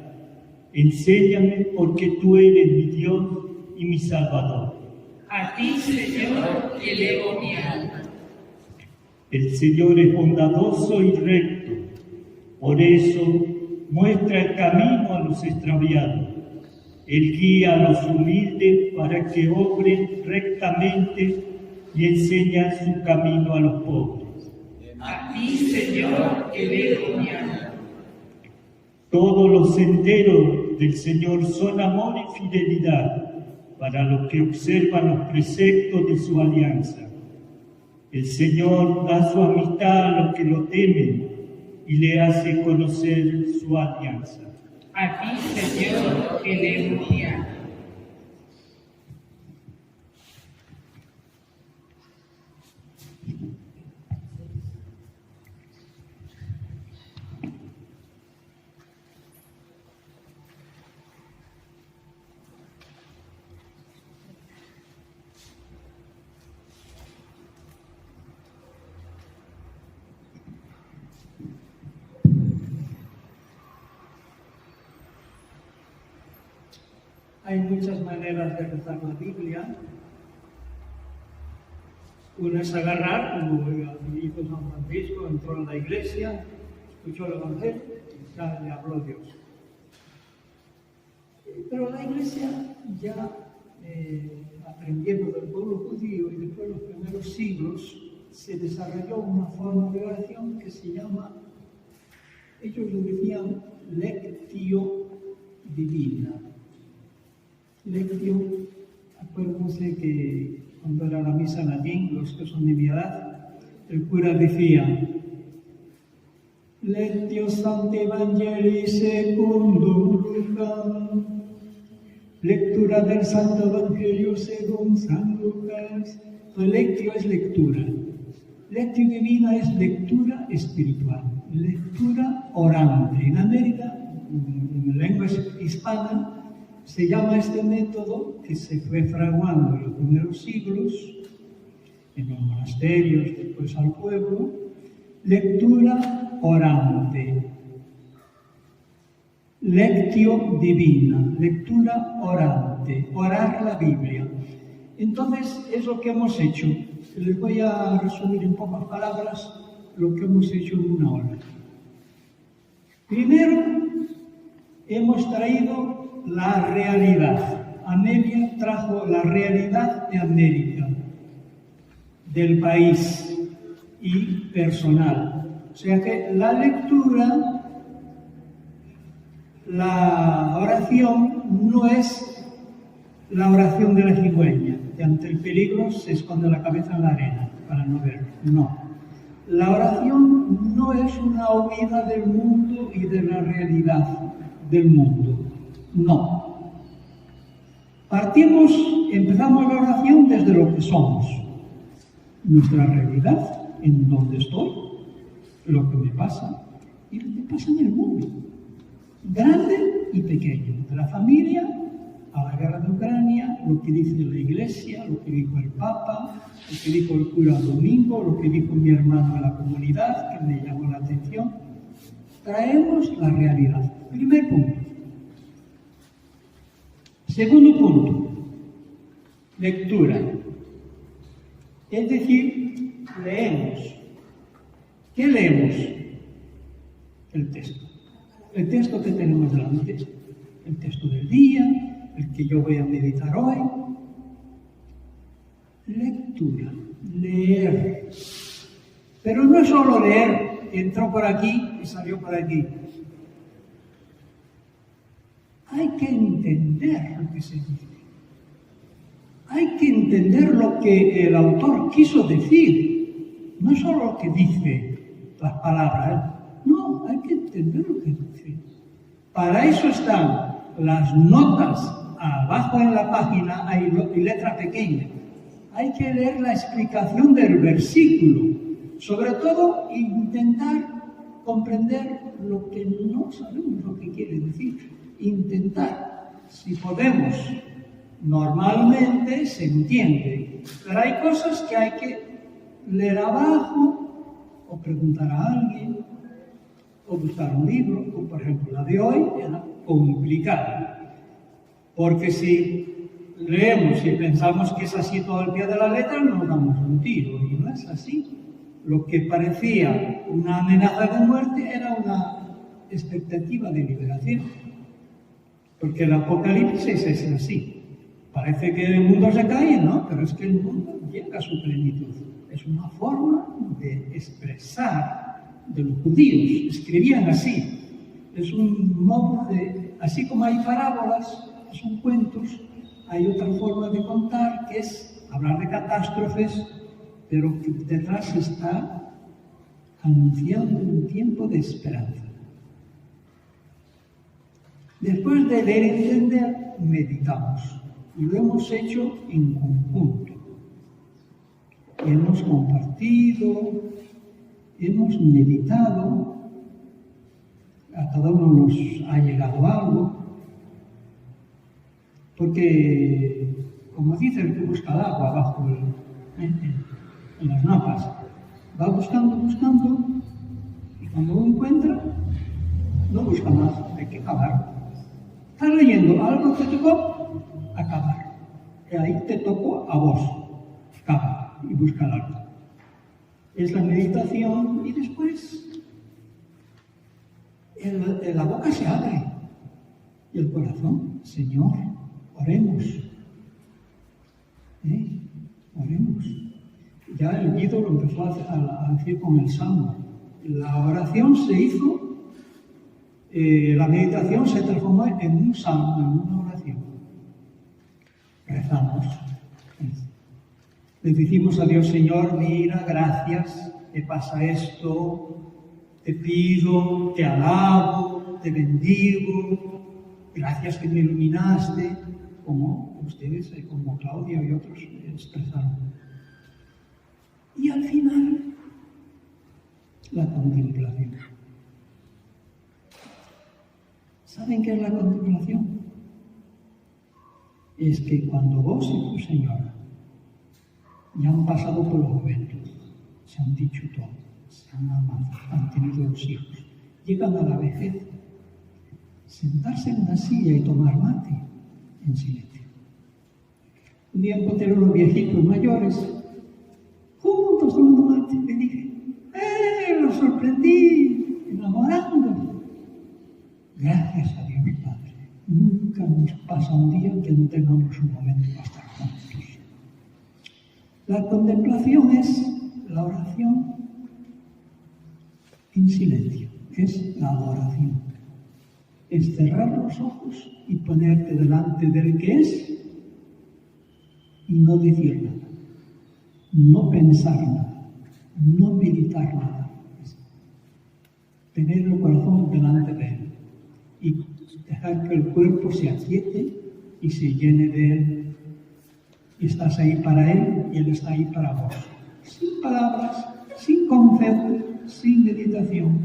Enséñame porque tú eres mi Dios y mi Salvador. A ti, Señor, elevo mi alma. El Señor es bondadoso y recto, por eso muestra el camino a los extraviados. Él guía a los humildes para que obren rectamente y enseña su camino a los pobres. A ti, Señor, elevo mi alma. Todos los senderos del Señor son amor y fidelidad para los que observan los preceptos de su alianza. El Señor da su amistad a los que lo temen y le hace conocer su alianza. A ti, Señor, elevo mi alma. Hay muchas maneras de rezar la Biblia. Uno es agarrar, como hizo San Francisco, entró en la iglesia, escuchó el Evangelio y ya le habló Dios. Pero la iglesia ya aprendiendo del pueblo judío y después de los primeros siglos, se desarrolló una forma de oración que se llama, ellos lo decían, lectio divina. Lectio, acuérdense que cuando era la misa en latín, los que son de mi edad, el cura decía: Lectio Sancti Evangelii secundum Lucam. Lectura del Santo Evangelio según San Lucas. Lectio es lectura. Lectio divina es lectura espiritual, lectura orante. En América, en lengua hispana, se llama este método, que se fue fraguando en los primeros siglos, en los monasterios, después al pueblo, lectura orante. Lectio divina, lectura orante, orar la Biblia. Entonces, es lo que hemos hecho. Les voy a resumir en pocas palabras lo que hemos hecho en una hora. Primero, hemos traído la realidad. Amelia trajo la realidad de América, del país y personal. O sea que la lectura, la oración no es la oración de la cigüeña, que ante el peligro se esconde la cabeza en la arena para no verlo. No. La oración no es una huida del mundo y de la realidad del mundo. No. Empezamos la oración desde lo que somos. Nuestra realidad, en donde estoy, lo que me pasa y lo que pasa en el mundo. Grande y pequeño. De la familia a la guerra de Ucrania, lo que dice la Iglesia, lo que dijo el Papa, lo que dijo el cura domingo, lo que dijo mi hermano de la comunidad, que me llamó la atención. Traemos la realidad. Primer punto. Segundo punto, lectura. Es decir, leemos. ¿Qué leemos? El texto. El texto que tenemos delante. El texto del día, el que yo voy a meditar hoy. Lectura, leer. Pero no es solo leer, entró por aquí y salió por aquí. hay que entender lo que se dice. Hay que entender lo que el autor quiso decir. No solo lo que dice las palabras. No, hay que entender lo que dice. Para eso están las notas abajo en la página, hay letra pequeña. Hay que leer la explicación del versículo. Sobre todo, intentar comprender lo que no sabemos lo que quiere decir. Intentar, si podemos. Normalmente se entiende, pero hay cosas que hay que leer abajo, o preguntar a alguien, o buscar un libro, como por ejemplo la de hoy, era complicada. Porque si leemos y pensamos que es así todo al pie de la letra, nos damos un tiro, y no es así. Lo que parecía una amenaza de muerte era una expectativa de liberación. Porque el Apocalipsis es así. Parece que el mundo se cae, ¿no? Pero es que el mundo llega a su plenitud. Es una forma de expresar de los judíos. Escribían así. Es un modo de... Así como hay parábolas, son cuentos, hay otra forma de contar, que es hablar de catástrofes, pero que detrás está anunciando un tiempo de esperanza. Después de leer y entender, meditamos. Y lo hemos hecho en conjunto. Hemos compartido, hemos meditado, a cada uno nos ha llegado algo, porque, como dice el que busca el agua abajo en las napas, va buscando, y cuando lo encuentra, no busca más, hay que acabar. Estás leyendo algo que te tocó, acabar. Y ahí te tocó a vos. Acaba y busca algo. Es la meditación y después la boca se abre y el corazón, Señor, oremos. Oremos. Ya el Guido lo empezó a decir con el Salmo. La oración se hizo, la meditación se transformó en un salmo, en una oración. Rezamos. Le decimos a Dios, Señor, mira, gracias, te pasa esto, te pido, te alabo, te bendigo, gracias que me iluminaste, como ustedes, como Claudia y otros expresaron. Y al final, la contemplación. ¿Saben qué es la contemplación? Es que cuando vos y tu Señora ya han pasado por los momentos, se han dicho todo, se han amado, han tenido los hijos, llegan a la vejez, sentarse en una silla y tomar mate en silencio. Un día encontré unos viejitos mayores, juntos tomando mate, le dije, los sorprendí, enamorándolos. Gracias a Dios, Padre. Nunca nos pasa un día que no tengamos un momento para estar juntos. La contemplación es la oración en silencio, es la adoración. Es cerrar los ojos y ponerte delante del que es y no decir nada, no pensar nada, no meditar nada. Es tener el corazón delante de él y dejar que el cuerpo se aquiete y se llene de él. Y estás ahí para él y él está ahí para vos. Sin palabras, sin concepto, sin meditación.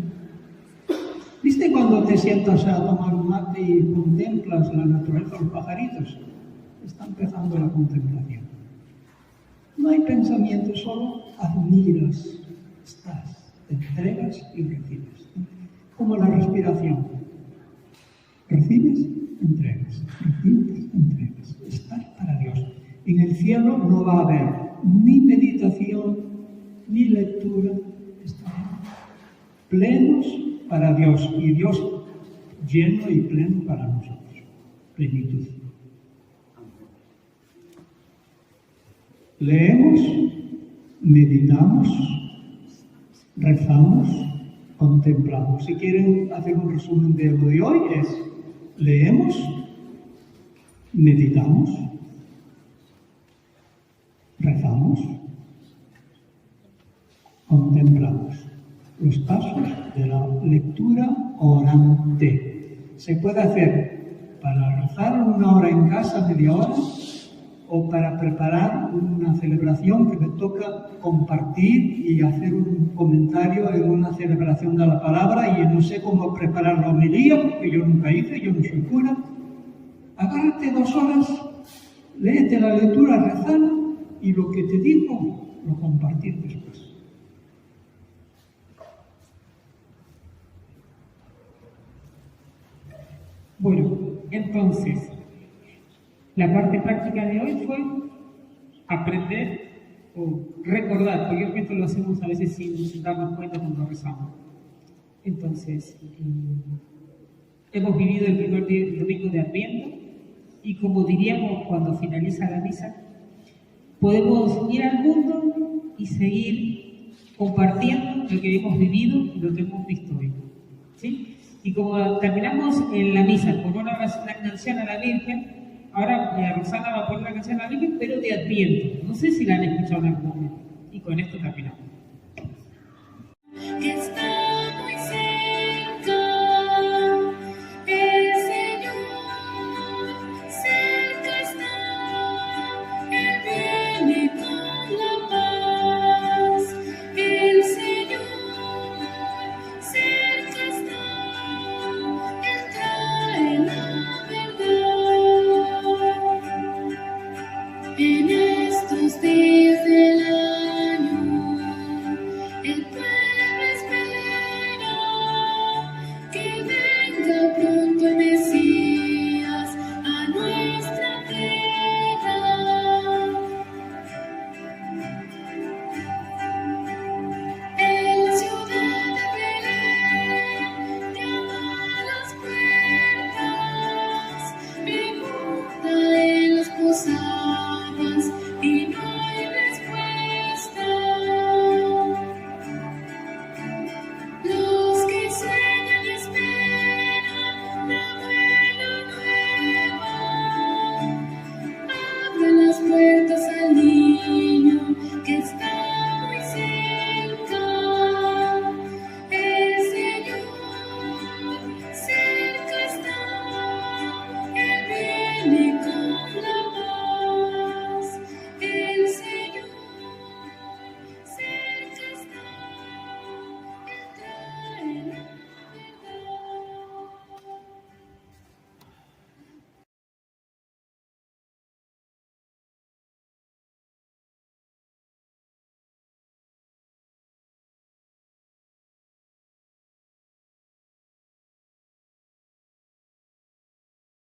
¿Viste cuando te sientas a tomar un mate y contemplas la naturaleza, los pajaritos? Está empezando la contemplación. No hay pensamiento, solo admiras, estás, te entregas y recibes. Como la respiración. Recibes, entregas. Recibes, entregas. Estás para Dios. En el cielo no va a haber ni meditación, ni lectura. Estaremos plenos para Dios y Dios lleno y pleno para nosotros. Plenitud. Leemos, meditamos, rezamos, contemplamos. Si quieren hacer un resumen de lo de hoy es leemos, meditamos, rezamos, contemplamos los pasos de la lectura orante. Se puede hacer para rezar 1 hora en casa, media hora, o para preparar una celebración que me toca compartir y hacer un comentario en una celebración de la palabra y no sé cómo preparar la homilía porque yo nunca hice, yo no soy cura. Agárrate 2 horas, léete la lectura, rezala y lo que te digo lo compartir después. Bueno, entonces, la parte práctica de hoy fue aprender o recordar, porque yo creo que esto lo hacemos a veces sin darnos cuenta cuando rezamos. Entonces, hemos vivido el primer domingo de Adviento y como diríamos cuando finaliza la misa, podemos ir al mundo y seguir compartiendo lo que hemos vivido y lo que hemos visto hoy. ¿Sí? Y como terminamos en la misa con una canción a la Virgen, ahora Rosana va a poner la canción a la Virgen, pero de Adviento. No sé si la han escuchado en algún momento. Y con esto terminamos. Está